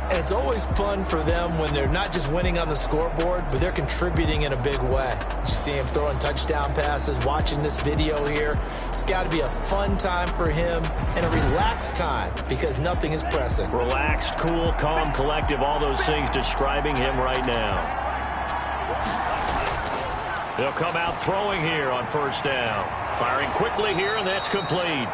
[SPEAKER 3] And it's always fun for them when they're not just winning on the scoreboard, but they're contributing in a big way. You see him throwing touchdown passes, watching this video here. It's got to be a fun time for him and a relaxed time because nothing is pressing.
[SPEAKER 2] Relaxed, cool, calm, collective, all those things describing him right now. They'll come out throwing here on first down. Firing quickly here, and that's complete.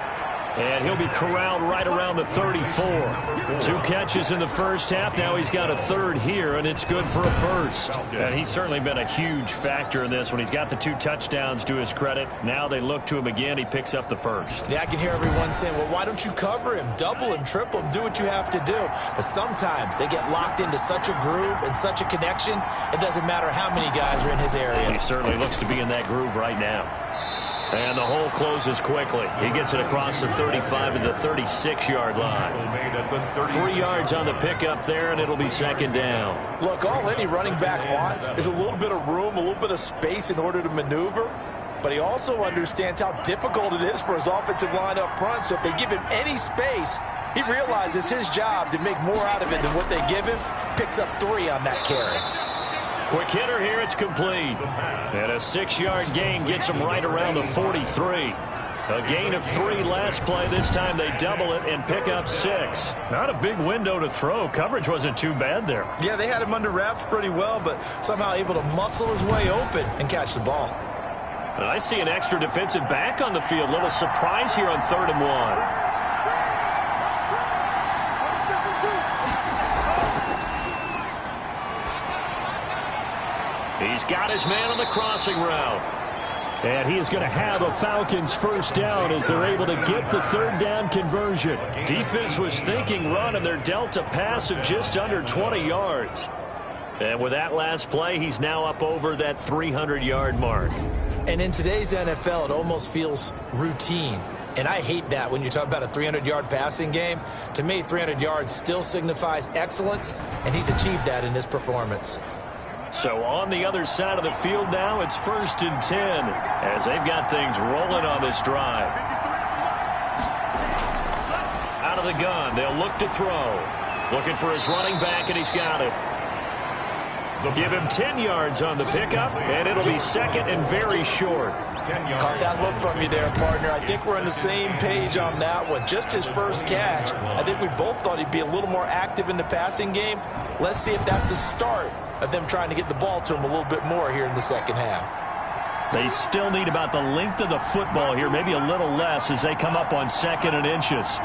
[SPEAKER 2] And he'll be corralled right around the 34. 2 catches in the first half. Now he's got a third here, and it's good for a first. And he's certainly been a huge factor in this when he's got the 2 touchdowns to his credit. Now they look to him again. He picks up the first.
[SPEAKER 3] Yeah, I can hear everyone saying, well, why don't you cover him, double him, triple him, do what you have to do. But sometimes they get locked into such a groove and such a connection, it doesn't matter how many guys are in his area.
[SPEAKER 2] He certainly looks to be in that groove right now. And the hole closes quickly. He gets it across the 35 to the 36-yard line. 3 yards on the pickup there, and it'll be second down.
[SPEAKER 4] Look, all any running back wants is a little bit of room, a little bit of space in order to maneuver. But he also understands how difficult it is for his offensive line up front. So if they give him any space, he realizes his job to make more out of it than what they give him. Picks up 3 on that carry.
[SPEAKER 2] Quick hitter here, it's complete. And a 6-yard gain gets him right around the 43. A gain of 3 last play. This time they double it and pick up 6. Not a big window to throw. Coverage wasn't too bad there.
[SPEAKER 3] Yeah, they had him under wraps pretty well, but somehow able to muscle his way open and catch the ball.
[SPEAKER 2] And I see an extra defensive back on the field. Little surprise here on 3rd and 1. He's got his man on the crossing route. And he is going to have a Falcons first down as they're able to get the 3rd down conversion. Defense was thinking run, and they're dealt a pass of just under 20 yards. And with that last play, he's now up over that 300-yard mark.
[SPEAKER 3] And in today's NFL, it almost feels routine. And I hate that when you talk about a 300-yard passing game. To me, 300 yards still signifies excellence, and he's achieved that in this performance.
[SPEAKER 2] So on the other side of the field now, it's 1st and 10 as they've got things rolling on this drive. Out of the gun, they'll look to throw. Looking for his running back, and he's got it. Give him 10 yards on the pickup, and it'll be 2nd and very short.
[SPEAKER 4] Caught that look from you there, partner. I think we're on the same page on that one. Just his first catch. I think we both thought he'd be a little more active in the passing game. Let's see if that's the start of them trying to get the ball to him a little bit more here in the second half.
[SPEAKER 2] They still need about the length of the football here, maybe a little less as they come up on 2nd and inches.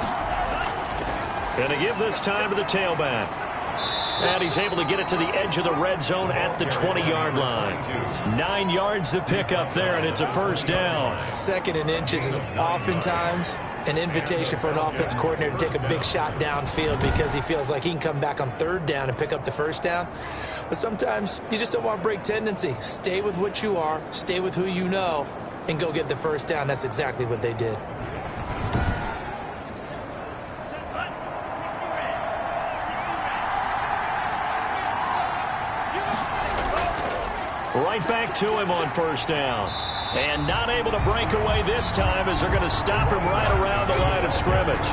[SPEAKER 2] And they give this time to the tailback. And he's able to get it to the edge of the red zone at the 20-yard line. 9 yards to pick up there, and it's a first down.
[SPEAKER 3] 2nd and inches is oftentimes an invitation for an offense coordinator to take a big shot downfield because he feels like he can come back on 3rd down and pick up the first down. But sometimes you just don't want to break tendency. Stay with what you are, stay with who you know, and go get the first down. That's exactly what they did.
[SPEAKER 2] Right back to him on first down. And not able to break away this time as they're going to stop him right around the line of scrimmage.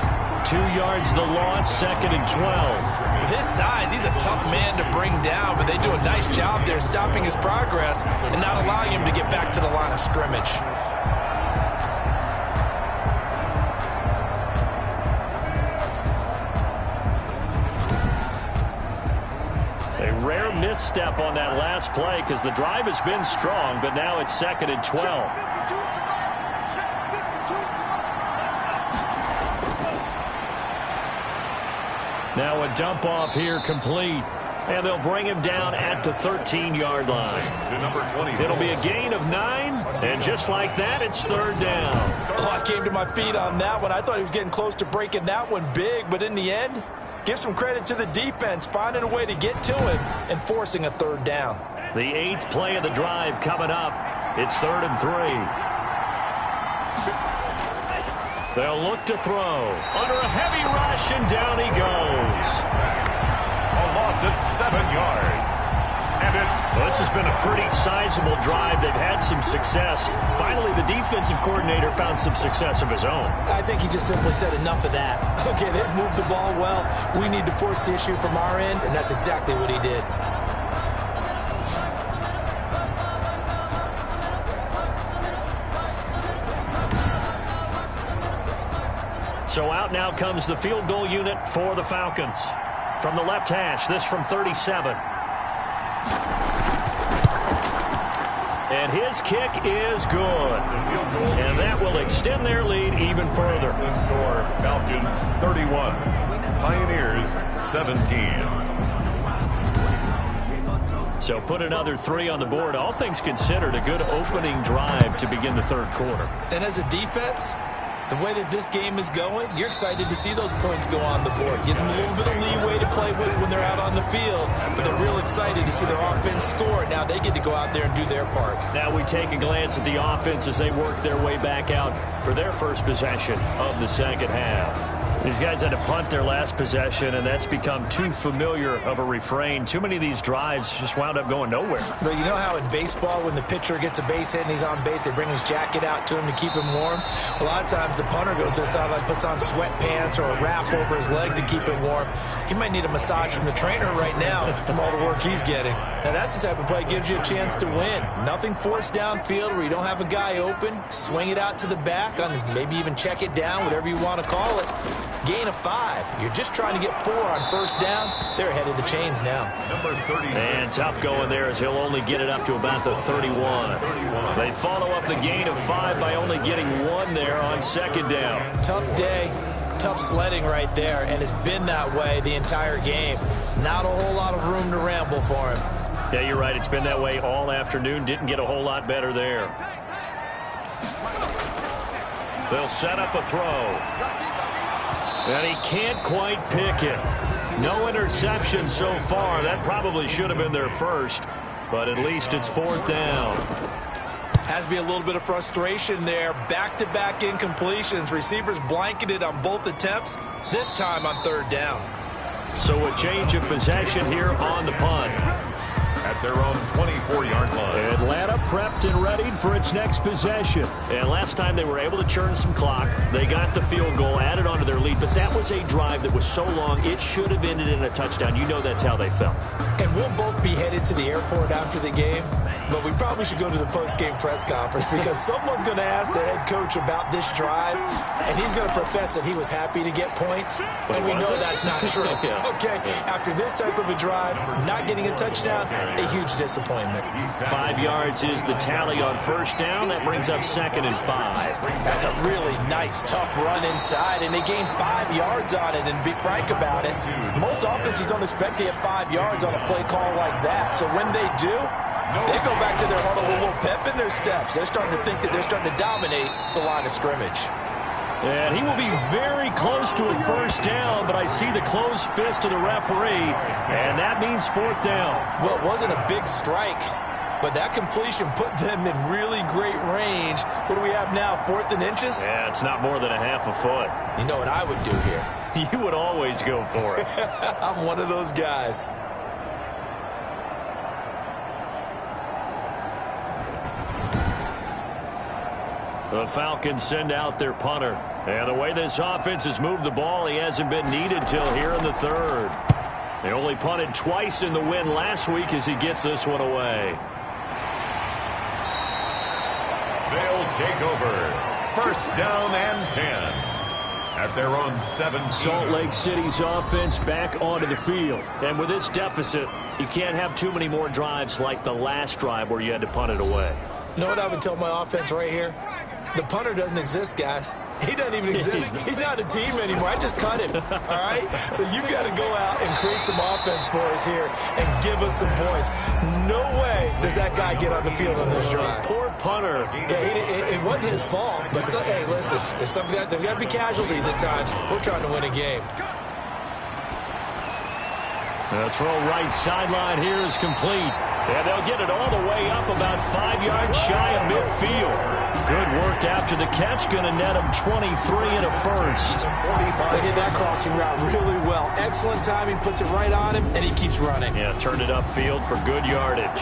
[SPEAKER 2] 2 yards the loss, 2nd and 12.
[SPEAKER 3] With his size, he's a tough man to bring down, but they do a nice job there stopping his progress and not allowing him to get back to the line of scrimmage.
[SPEAKER 2] Rare misstep on that last play because the drive has been strong, but now it's 2nd and 12. Now a dump off here complete. And they'll bring him down at the 13-yard line. It'll be a gain of 9, and just like that, it's third down.
[SPEAKER 4] Oh, I came to my feet on that one. I thought he was getting close to breaking that one big, but in the end, give some credit to the defense, finding a way to get to him and forcing a third down.
[SPEAKER 2] The 8th play of the drive coming up. It's 3rd and 3. They'll look to throw. Under a heavy rush, and down he goes.
[SPEAKER 1] A loss of 7 yards. And
[SPEAKER 2] well, this has been a pretty sizable drive. They've had some success. Finally, the defensive coordinator found some success of his own.
[SPEAKER 3] I think he just simply said enough of that. Okay, they've moved the ball well. We need to force the issue from our end, and that's exactly what he did.
[SPEAKER 2] So out now comes the field goal unit for the Falcons. From the left hash, this from 37. And his kick is good. And that will extend their lead even further.
[SPEAKER 1] The score, Falcons 31, Pioneers 17.
[SPEAKER 2] So put another 3 on the board. All things considered, a good opening drive to begin the third quarter.
[SPEAKER 3] And as a defense, the way that this game is going, you're excited to see those points go on the board. Gives them a little bit of leeway to play with when they're out on the field, but they're real excited to see their offense score. Now they get to go out there and do their part.
[SPEAKER 2] Now we take a glance at the offense as they work their way back out for their first possession of the second half. These guys had to punt their last possession, and that's become too familiar of a refrain. Too many of these drives just wound up going nowhere.
[SPEAKER 3] But you know how in baseball, when the pitcher gets a base hit and he's on base, they bring his jacket out to him to keep him warm? A lot of times the punter goes to the sideline, puts on sweatpants or a wrap over his leg to keep it warm. He might need a massage from the trainer right now from all the work he's getting. Now that's the type of play that gives you a chance to win. Nothing forced downfield where you don't have a guy open. Swing it out to the back, on maybe even check it down, whatever you want to call it. Gain of 5. You're just trying to get 4 on first down. They're ahead of the chains now.
[SPEAKER 2] And tough going there as he'll only get it up to about the 31. They follow up the gain of 5 by only getting 1 there on second down.
[SPEAKER 3] Tough day. Tough sledding right there, and it's been that way the entire game. Not a whole lot of room to ramble for him.
[SPEAKER 2] Yeah, you're right. It's been that way all afternoon. Didn't get a whole lot better there. They'll set up a throw. And he can't quite pick it. No interception so far. That probably should have been their first, but at least it's 4th down.
[SPEAKER 3] Has to be a little bit of frustration there. Back-to-back incompletions. Receivers blanketed on both attempts, this time on third down.
[SPEAKER 2] So a change of possession here on the punt.
[SPEAKER 1] At their own 24-yard line.
[SPEAKER 2] Atlanta prepped and readied for its next possession. And last time they were able to churn some clock. They got the field goal, added on to their lead. But that was a drive that was so long, it should have ended in a touchdown. You know that's how they felt.
[SPEAKER 3] And we'll both be headed to the airport after the game. But we probably should go to the post-game press conference because someone's going to ask the head coach about this drive, and he's going to profess that he was happy to get points, and we know that's not true.
[SPEAKER 2] Yeah.
[SPEAKER 3] Okay, after this type of a drive, not getting a touchdown, a huge disappointment.
[SPEAKER 2] 5 yards is the tally on first down. That brings up 2nd and 5.
[SPEAKER 3] That's a really nice, tough run inside, and they gained 5 yards on it, and to be frank about it, most offenses don't expect to get 5 yards on a play call like that. So when they do, they go back to their huddle with a little pep in their steps. They're starting to think that they're starting to dominate the line of scrimmage.
[SPEAKER 2] And he will be very close to a first down, but I see the closed fist of the referee, and that means 4th down.
[SPEAKER 3] Well, it wasn't a big strike, but that completion put them in really great range. What do we have now, 4th and inches?
[SPEAKER 2] Yeah, it's not more than a half a foot.
[SPEAKER 3] You know what I would do here?
[SPEAKER 2] You would always go for it.
[SPEAKER 3] I'm one of those guys.
[SPEAKER 2] The Falcons send out their punter. And the way this offense has moved the ball, he hasn't been needed till here in the third. They only punted twice in the win last week as he gets this one away.
[SPEAKER 1] They'll take over. First down and 10. At their own 17.
[SPEAKER 2] Salt Lake City's offense back onto the field. And with this deficit, you can't have too many more drives like the last drive where you had to punt it away.
[SPEAKER 3] You know what I would tell my offense right here? The punter doesn't exist, guys.
[SPEAKER 4] He doesn't even exist. He's not a team anymore. I just cut him, all right? So you've got to go out and create some offense for us here and give us some points. No way does that guy get on the field on this drive.
[SPEAKER 2] Poor punter.
[SPEAKER 4] Yeah, it wasn't his fault. But, hey, listen, there's got to be casualties at times. We're trying to win a game.
[SPEAKER 2] The throw right sideline here is complete. And they'll get it all the way up about 5 yards shy of midfield. Good work after the catch. Going to net him 23 and a first.
[SPEAKER 4] They hit that crossing route really well. Excellent timing, puts it right on him, and he keeps running.
[SPEAKER 2] Yeah, turned it upfield for good yardage.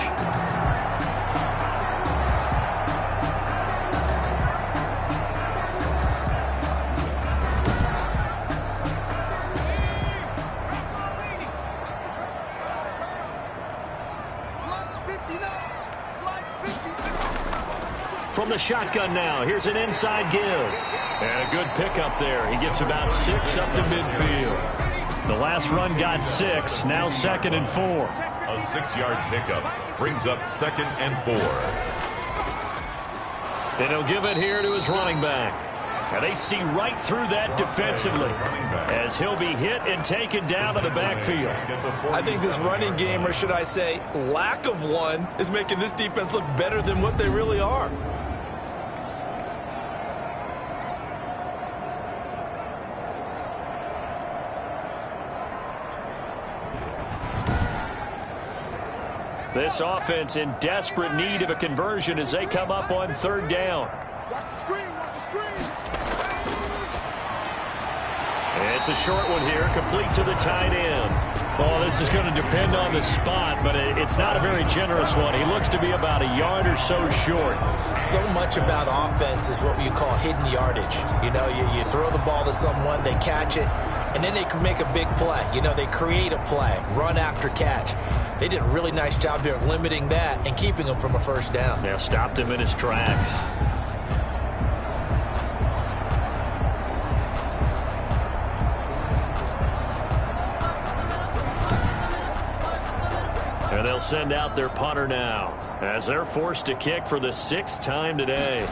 [SPEAKER 2] From the shotgun now, here's an inside give. And a good pickup there. He gets about 6 up to midfield. The last run got 6, now 2nd and 4.
[SPEAKER 1] A 6-yard pickup brings up 2nd and 4.
[SPEAKER 2] And he'll give it here to his running back. And they see right through that defensively as he'll be hit and taken down to the backfield.
[SPEAKER 4] I think this running game, or should I say lack of one, is making this defense look better than what they really are.
[SPEAKER 2] This offense in desperate need of a conversion as they come up on 3rd down. It's a short one here, complete to the tight end. Oh, this is going to depend on the spot, but it's not a very generous one. He looks to be about a yard or so short.
[SPEAKER 4] So much about offense is what you call hidden yardage. You know, you throw the ball to someone, they catch it, and then they can make a big play. You know, they create a play, run after catch. They did a really nice job there of limiting that and keeping him from a first down.
[SPEAKER 2] Yeah, stopped him in his tracks. And they'll send out their punter now as they're forced to kick for the 6th time today.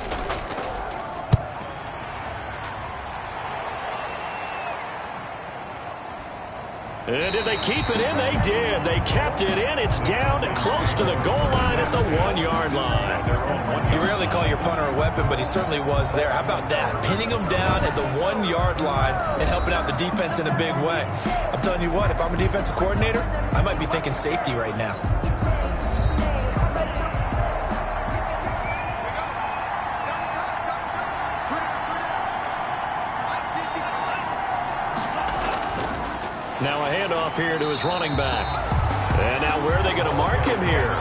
[SPEAKER 2] And did they keep it in? They did. They kept it in. It's down and close to the goal line at the 1-yard line.
[SPEAKER 4] You rarely call your punter a weapon, but he certainly was there. How about that? Pinning him down at the 1-yard line and helping out the defense in a big way. I'm telling you what, if I'm a defensive coordinator, I might be thinking safety right now.
[SPEAKER 2] Now a handoff here to his running back. And now where are they going to mark him here?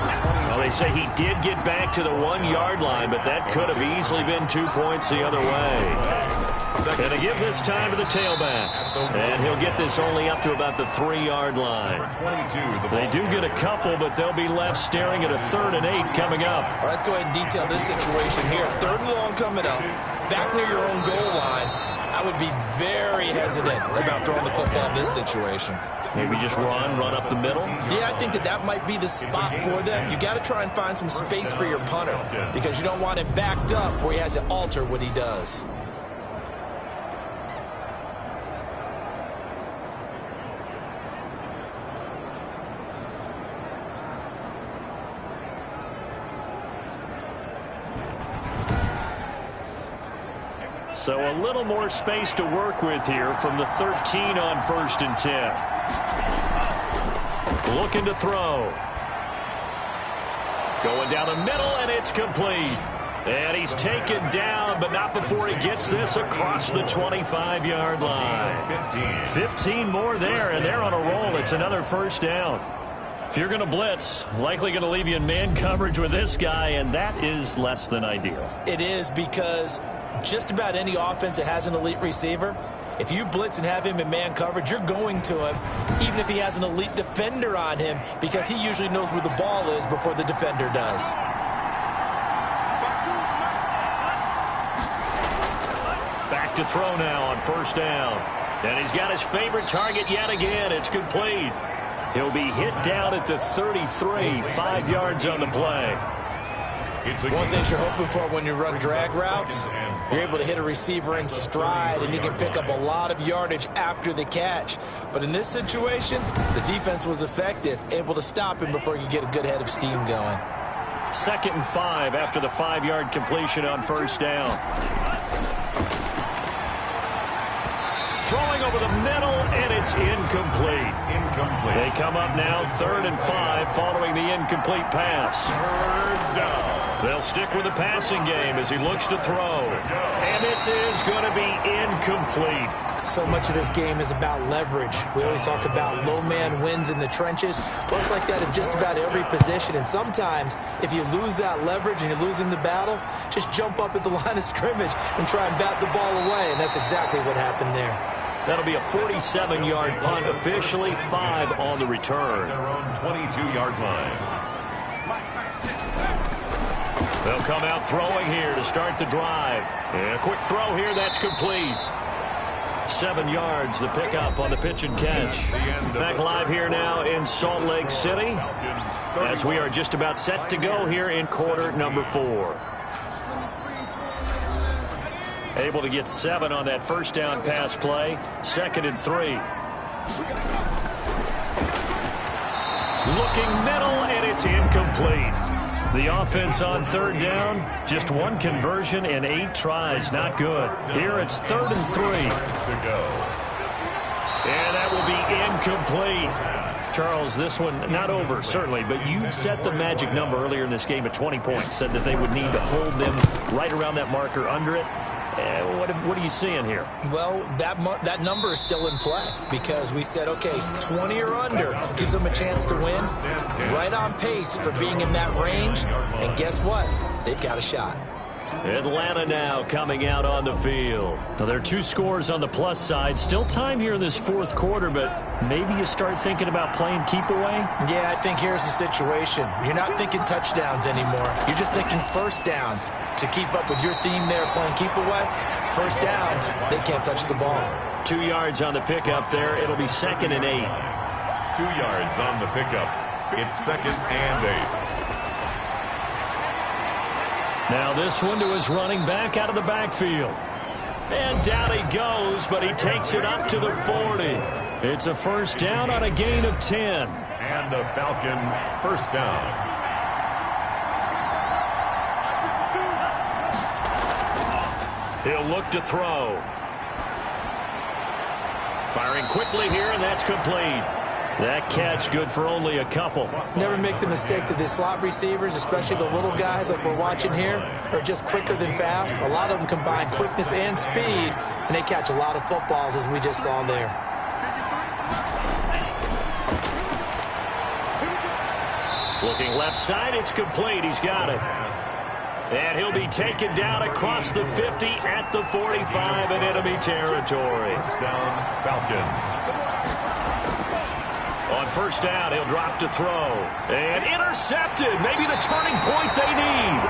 [SPEAKER 2] Well, they say he did get back to the 1-yard line, but that could have easily been 2 points the other way. And they give this time to the tailback. And he'll get this only up to about the 3-yard line. They do get a couple, but they'll be left staring at a 3rd and 8 coming up.
[SPEAKER 4] All right, let's go ahead and detail this situation here. 3rd and long coming up, back near your own goal line. I would be very hesitant about throwing the football in this situation.
[SPEAKER 2] Maybe just run up the middle?
[SPEAKER 4] Yeah, I think that might be the spot for them. You got to try and find some space for your punter because you don't want him backed up where he has to alter what he does.
[SPEAKER 2] So a little more space to work with here from the 13 on 1st and 10. Looking to throw. Going down the middle, and it's complete. And he's taken down, but not before he gets this across the 25-yard line. 15 more there, and they're on a roll. It's another 1st down. If you're going to blitz, likely going to leave you in man coverage with this guy, and that is less than ideal.
[SPEAKER 4] It is because just about any offense that has an elite receiver, if you blitz and have him in man coverage, you're going to him, even if he has an elite defender on him, because he usually knows where the ball is before the defender does.
[SPEAKER 2] Back to throw now on 1st down. And he's got his favorite target yet again. It's complete. He'll be hit down at the 33, 5 yards on the play.
[SPEAKER 4] One thing you're hoping for when you run drag routes, you're able to hit a receiver in stride, and you can pick up a lot of yardage after the catch. But in this situation, the defense was effective, able to stop him before he could get a good head of steam going.
[SPEAKER 2] 2nd and 5 after the 5-yard completion on first down. Throwing over the middle, and it's incomplete. They come up now 3rd and 5 following the incomplete pass. They'll stick with the passing game as he looks to throw. And this is going to be incomplete.
[SPEAKER 4] So much of this game is about leverage. We always talk about low man wins in the trenches. Well, it's like that in just about every position. And sometimes, if you lose that leverage and you're losing the battle, just jump up at the line of scrimmage and try and bat the ball away. And that's exactly what happened there.
[SPEAKER 2] That'll be a 47-yard punt, officially 5 on the return.
[SPEAKER 1] Their own 22-yard line.
[SPEAKER 2] They'll come out throwing here to start the drive. And a quick throw here, that's complete. 7 yards, the pickup on the pitch and catch. Back live here now in Salt Lake City as we are just about set to go here in quarter number 4. Able to get 7 on that first down pass play. 2nd and 3. Looking middle, and it's incomplete. The offense on 3rd down, just 1 conversion and 8 tries. Not good. Here it's 3rd and 3. And that will be incomplete. Charles, this one not over, certainly, but you set the magic number earlier in this game at 20 points. Said that they would need to hold them right around that marker under it. What are you seeing here?
[SPEAKER 4] Well, that number is still in play because we said, okay, 20 or under gives them a chance to win. Right on pace for being in that range. And guess what? They've got a shot.
[SPEAKER 2] Atlanta now coming out on the field. Now, there are 2 scores on the plus side. Still time here in this 4th quarter, but maybe you start thinking about playing keep away?
[SPEAKER 4] Yeah, I think here's the situation. You're not thinking touchdowns anymore. You're just thinking first downs. To keep up with your theme there, playing keep away, first downs, they can't touch the ball.
[SPEAKER 2] 2 yards on the pickup there. It'll be 2nd and 8.
[SPEAKER 1] 2 yards on the pickup. It's 2nd and 8.
[SPEAKER 2] Now this one to his running back out of the backfield. And down he goes, but he takes it up to the 40. It's a first down on a gain of 10.
[SPEAKER 1] And a Falcon first down.
[SPEAKER 2] He'll look to throw. Firing quickly here, and that's complete. That catch good for only a couple.
[SPEAKER 4] Never make the mistake that the slot receivers, especially the little guys like we're watching here, are just quicker than fast. A lot of them combine quickness and speed, and they catch a lot of footballs, as we just saw there.
[SPEAKER 2] Looking left side, it's complete. He's got it. And he'll be taken down across the 50 at the 45 in enemy territory.
[SPEAKER 1] First down, Falcons.
[SPEAKER 2] On first down, he'll drop to throw. And intercepted. Maybe the turning point they need.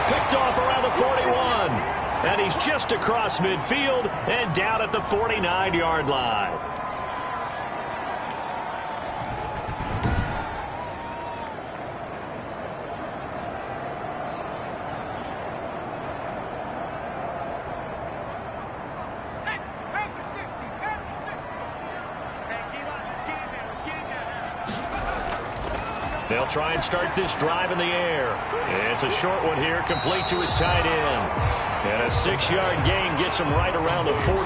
[SPEAKER 2] Picked off around the 41. And he's just across midfield and down at the 49-yard line. They'll try and start this drive in the air. It's a short one here, complete to his tight end. And a 6-yard gain gets him right around the 43.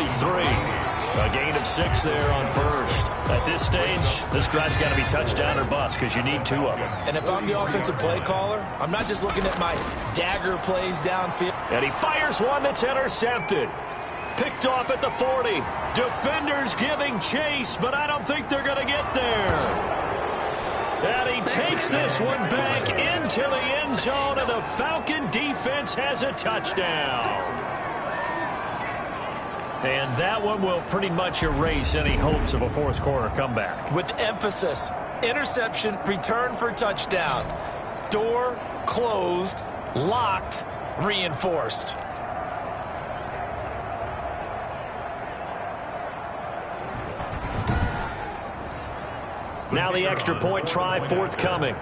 [SPEAKER 2] A gain of 6 there on first. At this stage, this drive's got to be touchdown or bust because you need 2 of them.
[SPEAKER 4] And if I'm the offensive play caller, I'm not just looking at my dagger plays downfield.
[SPEAKER 2] And he fires one that's intercepted. Picked off at the 40. Defenders giving chase, but I don't think they're going to get there. And he takes this one back into the end zone, and the Falcon defense has a touchdown. And that one will pretty much erase any hopes of a 4th quarter comeback.
[SPEAKER 4] With emphasis, interception, return for touchdown. Door closed, locked, reinforced.
[SPEAKER 2] Now the extra point try forthcoming.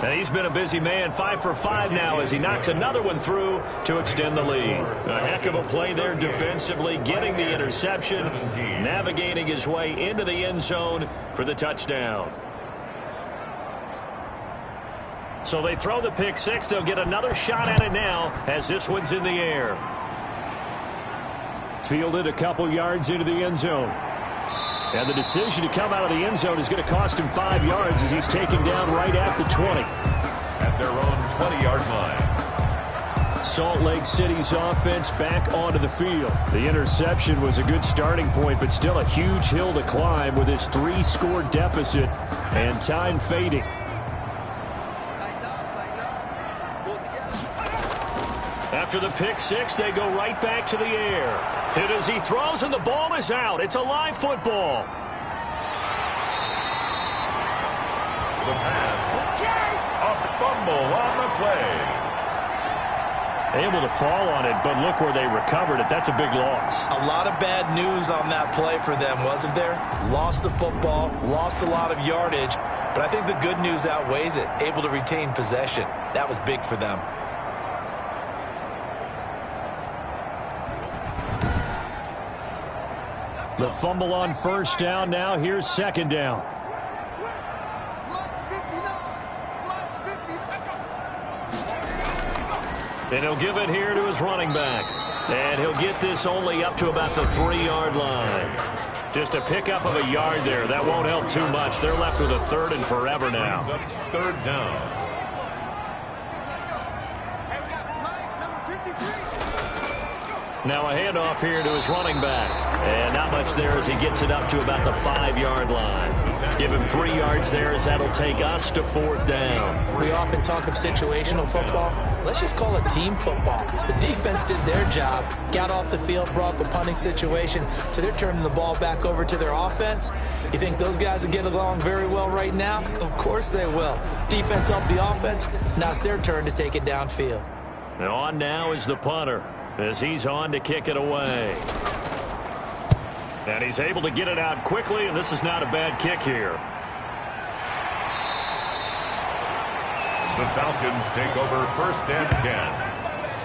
[SPEAKER 2] And he's been a busy man, 5 for 5 now as he knocks another one through to extend the lead. A heck of a play there defensively, getting the interception, navigating his way into the end zone for the touchdown. So they throw the pick six. They'll get another shot at it now as this one's in the air. Fielded a couple yards into the end zone. And the decision to come out of the end zone is going to cost him 5 yards as he's taken down right at the 20.
[SPEAKER 1] At their own 20-yard line.
[SPEAKER 2] Salt Lake City's offense back onto the field. The interception was a good starting point, but still a huge hill to climb with his 3-score deficit and time fading. After the pick six, they go right back to the air. Hit as he throws, and the ball is out. It's a live football.
[SPEAKER 1] The pass. A fumble on the play.
[SPEAKER 2] Able to fall on it, but look where they recovered it. That's a big loss.
[SPEAKER 4] A lot of bad news on that play for them, wasn't there? Lost the football, lost a lot of yardage, but I think the good news outweighs it. Able to retain possession. That was big for them.
[SPEAKER 2] The fumble on first down now. Here's second down. And he'll give it here to his running back. And he'll get this only up to about the 3-yard line. Just a pickup of a yard there. That won't help too much. They're left with a 3rd and forever now.
[SPEAKER 1] Third down.
[SPEAKER 2] Now a handoff here to his running back. And not much there as he gets it up to about the 5-yard line. Give him 3 yards there as that'll take us to 4th down.
[SPEAKER 3] We often talk of situational football. Let's just call it team football. The defense did their job, got off the field, brought the punting situation, so they're turning the ball back over to their offense. You think those guys will get along very well right now? Of course they will. Defense helped the offense. Now it's their turn to take it downfield.
[SPEAKER 2] And on now is the punter as he's on to kick it away. And he's able to get it out quickly, and this is not a bad kick here.
[SPEAKER 1] The Falcons take over 1st and 10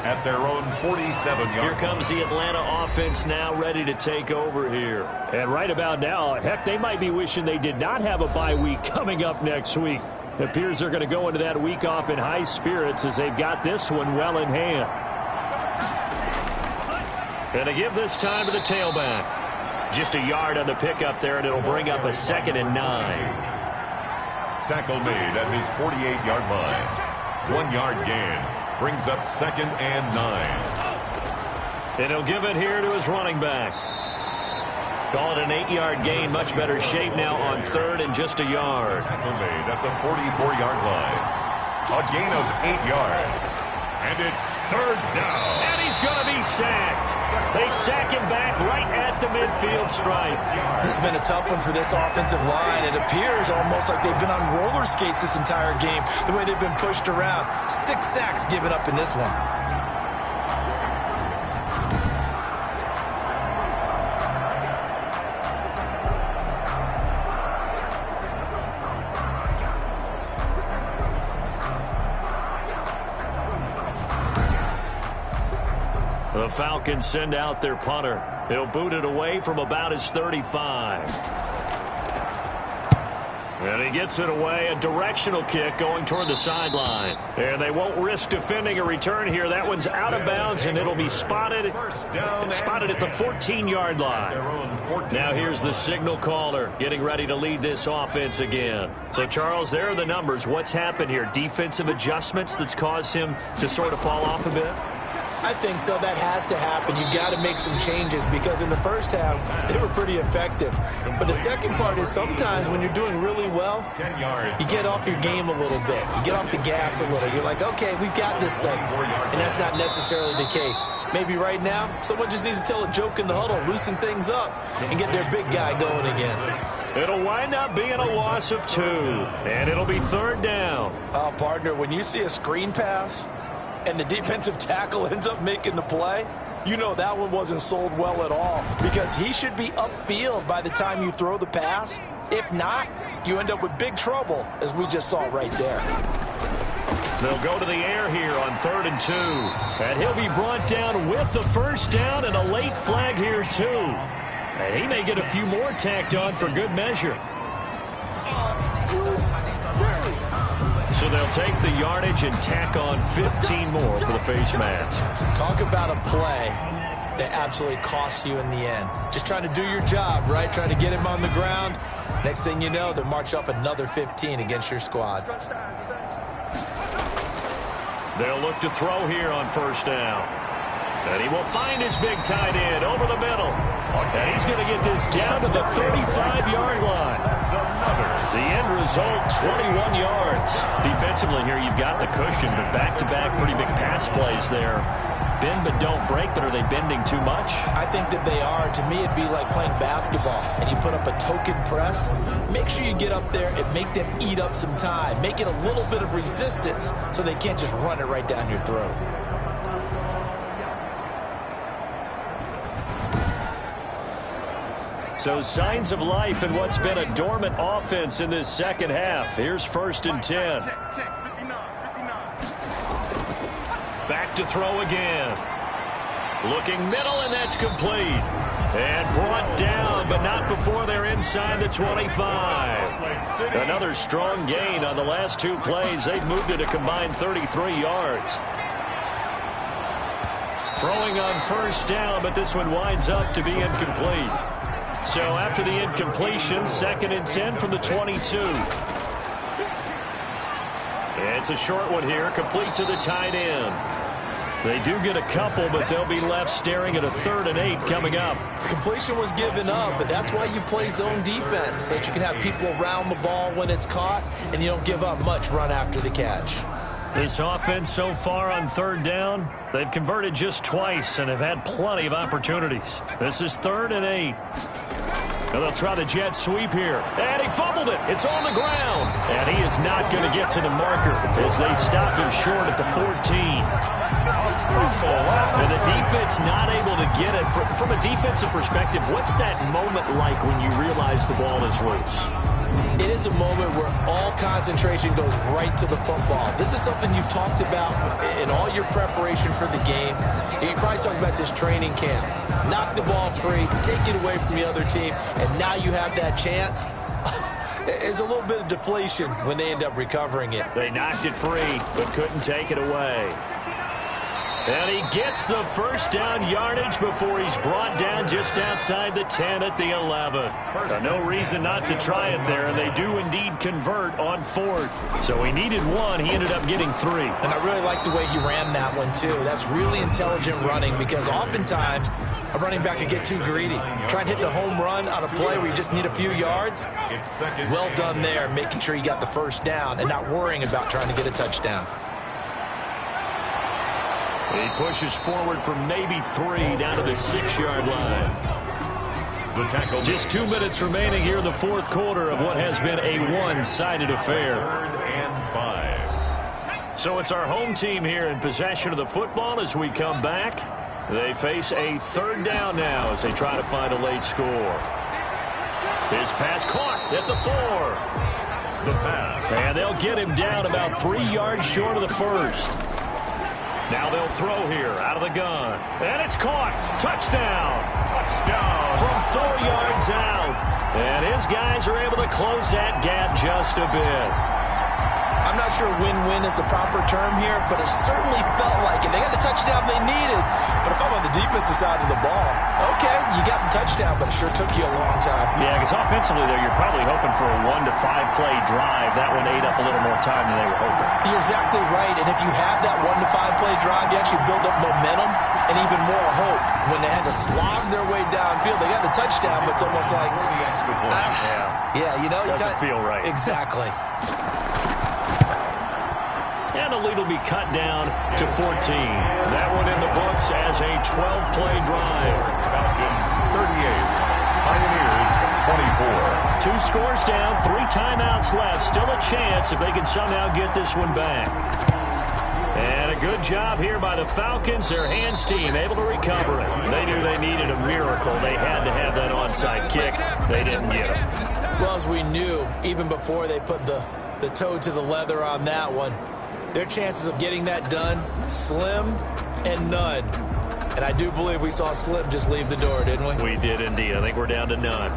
[SPEAKER 1] at their own 47-yard line.
[SPEAKER 2] Here comes the Atlanta offense now ready to take over here. And right about now, heck, they might be wishing they did not have a bye week coming up next week. It appears they're going to go into that week off in high spirits as they've got this one well in hand. And to give this time to the tailback. Just a yard on the pickup there, and it'll bring up a 2nd and 9.
[SPEAKER 1] Tackle made at his 48-yard line. 1-yard gain brings up 2nd and 9.
[SPEAKER 2] And he'll give it here to his running back. Call it an 8-yard gain. Much better shape now on 3rd and just a yard.
[SPEAKER 1] Tackle made at the 44-yard line. A gain of 8 yards. And it's 3rd down.
[SPEAKER 2] And he's going to be sacked. They sack him back right at the midfield stripe.
[SPEAKER 4] This has been a tough one for this offensive line. It appears almost like they've been on roller skates this entire game, the way they've been pushed around. 6 sacks given up in this one.
[SPEAKER 2] The Falcons send out their punter. He'll boot it away from about his 35. And he gets it away, a directional kick going toward the sideline. And they won't risk defending a return here. That one's out of bounds, and it'll be spotted at the 14-yard line. Now here's the signal caller getting ready to lead this offense again. So, Charles, there are the numbers. What's happened here? Defensive adjustments that's caused him to sort of fall off a bit?
[SPEAKER 4] I think so. That has to happen. You've got to make some changes because in the first half, they were pretty effective. But the second part is sometimes when you're doing really well, you get off your game a little bit. You get off the gas a little. You're like, okay, we've got this thing. And that's not necessarily the case. Maybe right now, someone just needs to tell a joke in the huddle, loosen things up, and get their big guy going again.
[SPEAKER 2] It'll wind up being a loss of 2, and it'll be 3rd down.
[SPEAKER 4] Partner, when you see a screen pass and the defensive tackle ends up making the play, you know that one wasn't sold well at all because he should be upfield by the time you throw the pass. If not, you end up with big trouble, as we just saw right there.
[SPEAKER 2] They'll go to the air here on 3rd and 2. And he'll be brought down with the first down and a late flag here, too. And he may get a few more tacked on for good measure. So they'll take the yardage and tack on 15 more for the face mask.
[SPEAKER 3] Talk about a play that absolutely costs you in the end. Just trying to do your job, right? Trying to get him on the ground. Next thing you know, they'll march off another 15 against your squad.
[SPEAKER 2] They'll look to throw here on 1st down. And he will find his big tight end over the middle. And he's going to get this down to the 35-yard line. The end result, 21 yards. Defensively here, you've got the cushion, but back-to-back pretty big pass plays there. Bend but don't break, but are they bending too much?
[SPEAKER 3] I think that they are. To me, it'd be like playing basketball, and you put up a token press. Make sure you get up there and make them eat up some time. Make it a little bit of resistance so they can't just run it right down your throat.
[SPEAKER 2] So signs of life in what's been a dormant offense in this second half. Here's 1st and 10. Back to throw again. Looking middle, and that's complete. And brought down, but not before they're inside the 25. Another strong gain on the last 2 plays. They've moved it a combined 33 yards. Throwing on 1st down, but this one winds up to be incomplete. So after the incompletion, 2nd and 10 from the 22. It's a short one here, complete to the tight end. They do get a couple, but they'll be left staring at a 3rd and 8 coming up.
[SPEAKER 3] Completion was given up, but that's why you play zone defense, so that you can have people around the ball when it's caught, and you don't give up much run after the catch.
[SPEAKER 2] This offense so far on 3rd down, they've converted just twice and have had plenty of opportunities. This is 3rd and 8. And they'll try the jet sweep here. And he fumbled it. It's on the ground. And he is not going to get to the marker as they stop him short at the 14. And the defense not able to get it. From a defensive perspective, what's that moment like when you realize the ball is loose?
[SPEAKER 3] It is a moment where all concentration goes right to the football. This is something you've talked about in all your preparation for the game. You probably talked about this training camp. Knock the ball free, take it away from the other team, and now you have that chance. There's a little bit of deflation when they end up recovering it.
[SPEAKER 2] They knocked it free, but couldn't take it away. And he gets the 1st down yardage before he's brought down just outside the 10 at the 11. No reason not to try it there, and they do indeed convert on 4th. So he needed 1. He ended up getting 3.
[SPEAKER 3] And I really like the way he ran that one, too. That's really intelligent running because oftentimes a running back can get too greedy. Try and hit the home run on a play where you just need a few yards. Well done there, making sure you got the 1st down and not worrying about trying to get a touchdown.
[SPEAKER 2] He pushes forward for maybe 3 down to the 6-yard line. Just 2 minutes remaining here in the 4th quarter of what has been a one-sided affair.
[SPEAKER 1] 3rd and 5.
[SPEAKER 2] So it's our home team here in possession of the football as we come back. They face a 3rd down now as they try to find a late score. His pass caught at the 4.
[SPEAKER 1] The pass.
[SPEAKER 2] And they'll get him down about 3 yards short of the 1st. Now they'll throw here out of the gun. And it's caught. Touchdown.
[SPEAKER 1] Touchdown.
[SPEAKER 2] From 4 yards out. And his guys are able to close that gap just a bit.
[SPEAKER 3] I'm not sure win-win is the proper term here, but it certainly felt like it. They got the touchdown they needed. But if I'm on the defensive side of the ball, okay, you got the touchdown, but it sure took you a long time.
[SPEAKER 2] Yeah, because offensively, though, you're probably hoping for a 1 to 5 play drive. That one ate up a little more time than they were hoping.
[SPEAKER 3] You're exactly right. And if you have that 1 to 5 play drive, you actually build up momentum and even more hope. When they had to slog their way downfield, they got the touchdown, but it's almost like, yeah, you know.
[SPEAKER 2] Doesn't feel right.
[SPEAKER 3] Exactly.
[SPEAKER 2] And the lead will be cut down to 14. That one in the books as a 12-play drive.
[SPEAKER 1] Falcons 38, Pioneers 24.
[SPEAKER 2] 2 scores down, 3 timeouts left. Still a chance if they can somehow get this one back. And a good job here by the Falcons, their hands team, able to recover it. They knew they needed a miracle. They had to have that onside kick. They didn't get it.
[SPEAKER 3] Well, as we knew, even before they put the toe to the leather on that one, their chances of getting that done, slim and none. And I do believe we saw Slim just leave the door, didn't we?
[SPEAKER 2] We did indeed. I think we're down to none.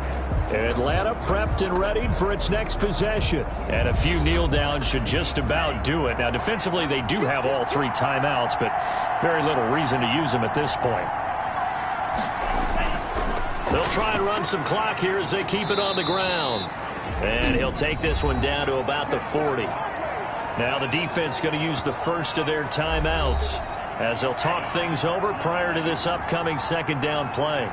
[SPEAKER 2] Atlanta prepped and ready for its next possession. And a few kneel downs should just about do it. Now, defensively, they do have all 3 timeouts, but very little reason to use them at this point. They'll try and run some clock here as they keep it on the ground. And he'll take this one down to about the 40. Now the defense going to use the first of their timeouts as they'll talk things over prior to this upcoming second down play.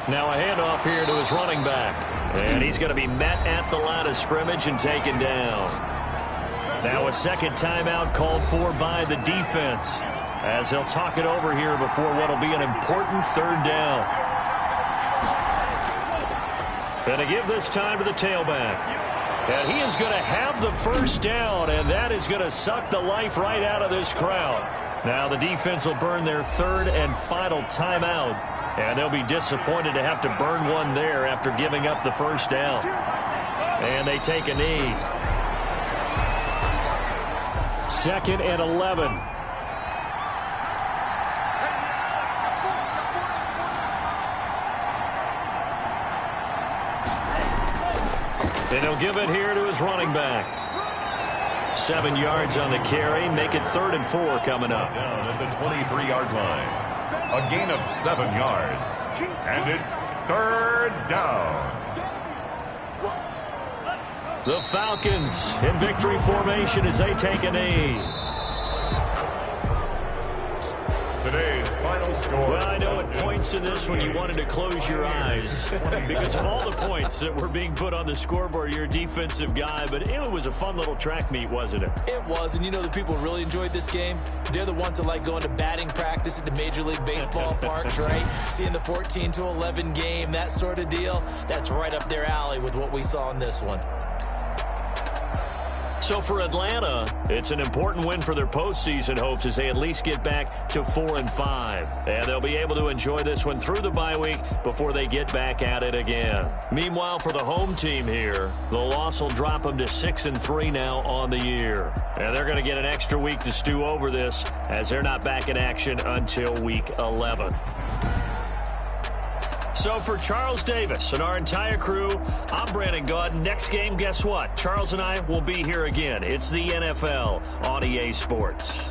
[SPEAKER 2] Now a handoff here to his running back. And he's going to be met at the line of scrimmage and taken down. Now a second timeout called for by the defense as they'll talk it over here before what will be an important third down. Going to give this time to the tailback. And he is going to have the first down, and that is going to suck the life right out of this crowd. Now the defense will burn their third and final timeout, and they'll be disappointed to have to burn one there after giving up the first down. And they take a knee. 2nd and 11. And he'll give it here to his running back. 7 yards on the carry. Make it 3rd and 4 coming up.
[SPEAKER 1] Down at the 23-yard line. A gain of 7 yards. And it's 3rd down.
[SPEAKER 2] The Falcons in victory formation as they take a knee.
[SPEAKER 1] Today's final score.
[SPEAKER 2] Well, I know at points in this one you wanted to close your eyes because of all the points that were being put on the scoreboard. You're a defensive guy, but it was a fun little track meet, wasn't it?
[SPEAKER 3] It was, and you know the people who really enjoyed this game? They're the ones that like going to batting practice at the Major League Baseball parks, right? Seeing the 14-11 game, that sort of deal, that's right up their alley with what we saw in this one.
[SPEAKER 2] So for Atlanta, it's an important win for their postseason hopes as they at least get back to 4-5. And they'll be able to enjoy this one through the bye week before they get back at it again. Meanwhile, for the home team here, the loss will drop them to 6-3 now on the year. And they're going to get an extra week to stew over this as they're not back in action until week 11. So for Charles Davis and our entire crew, I'm Brandon Gaud. Next game, guess what? Charles and I will be here again. It's the NFL on EA Sports.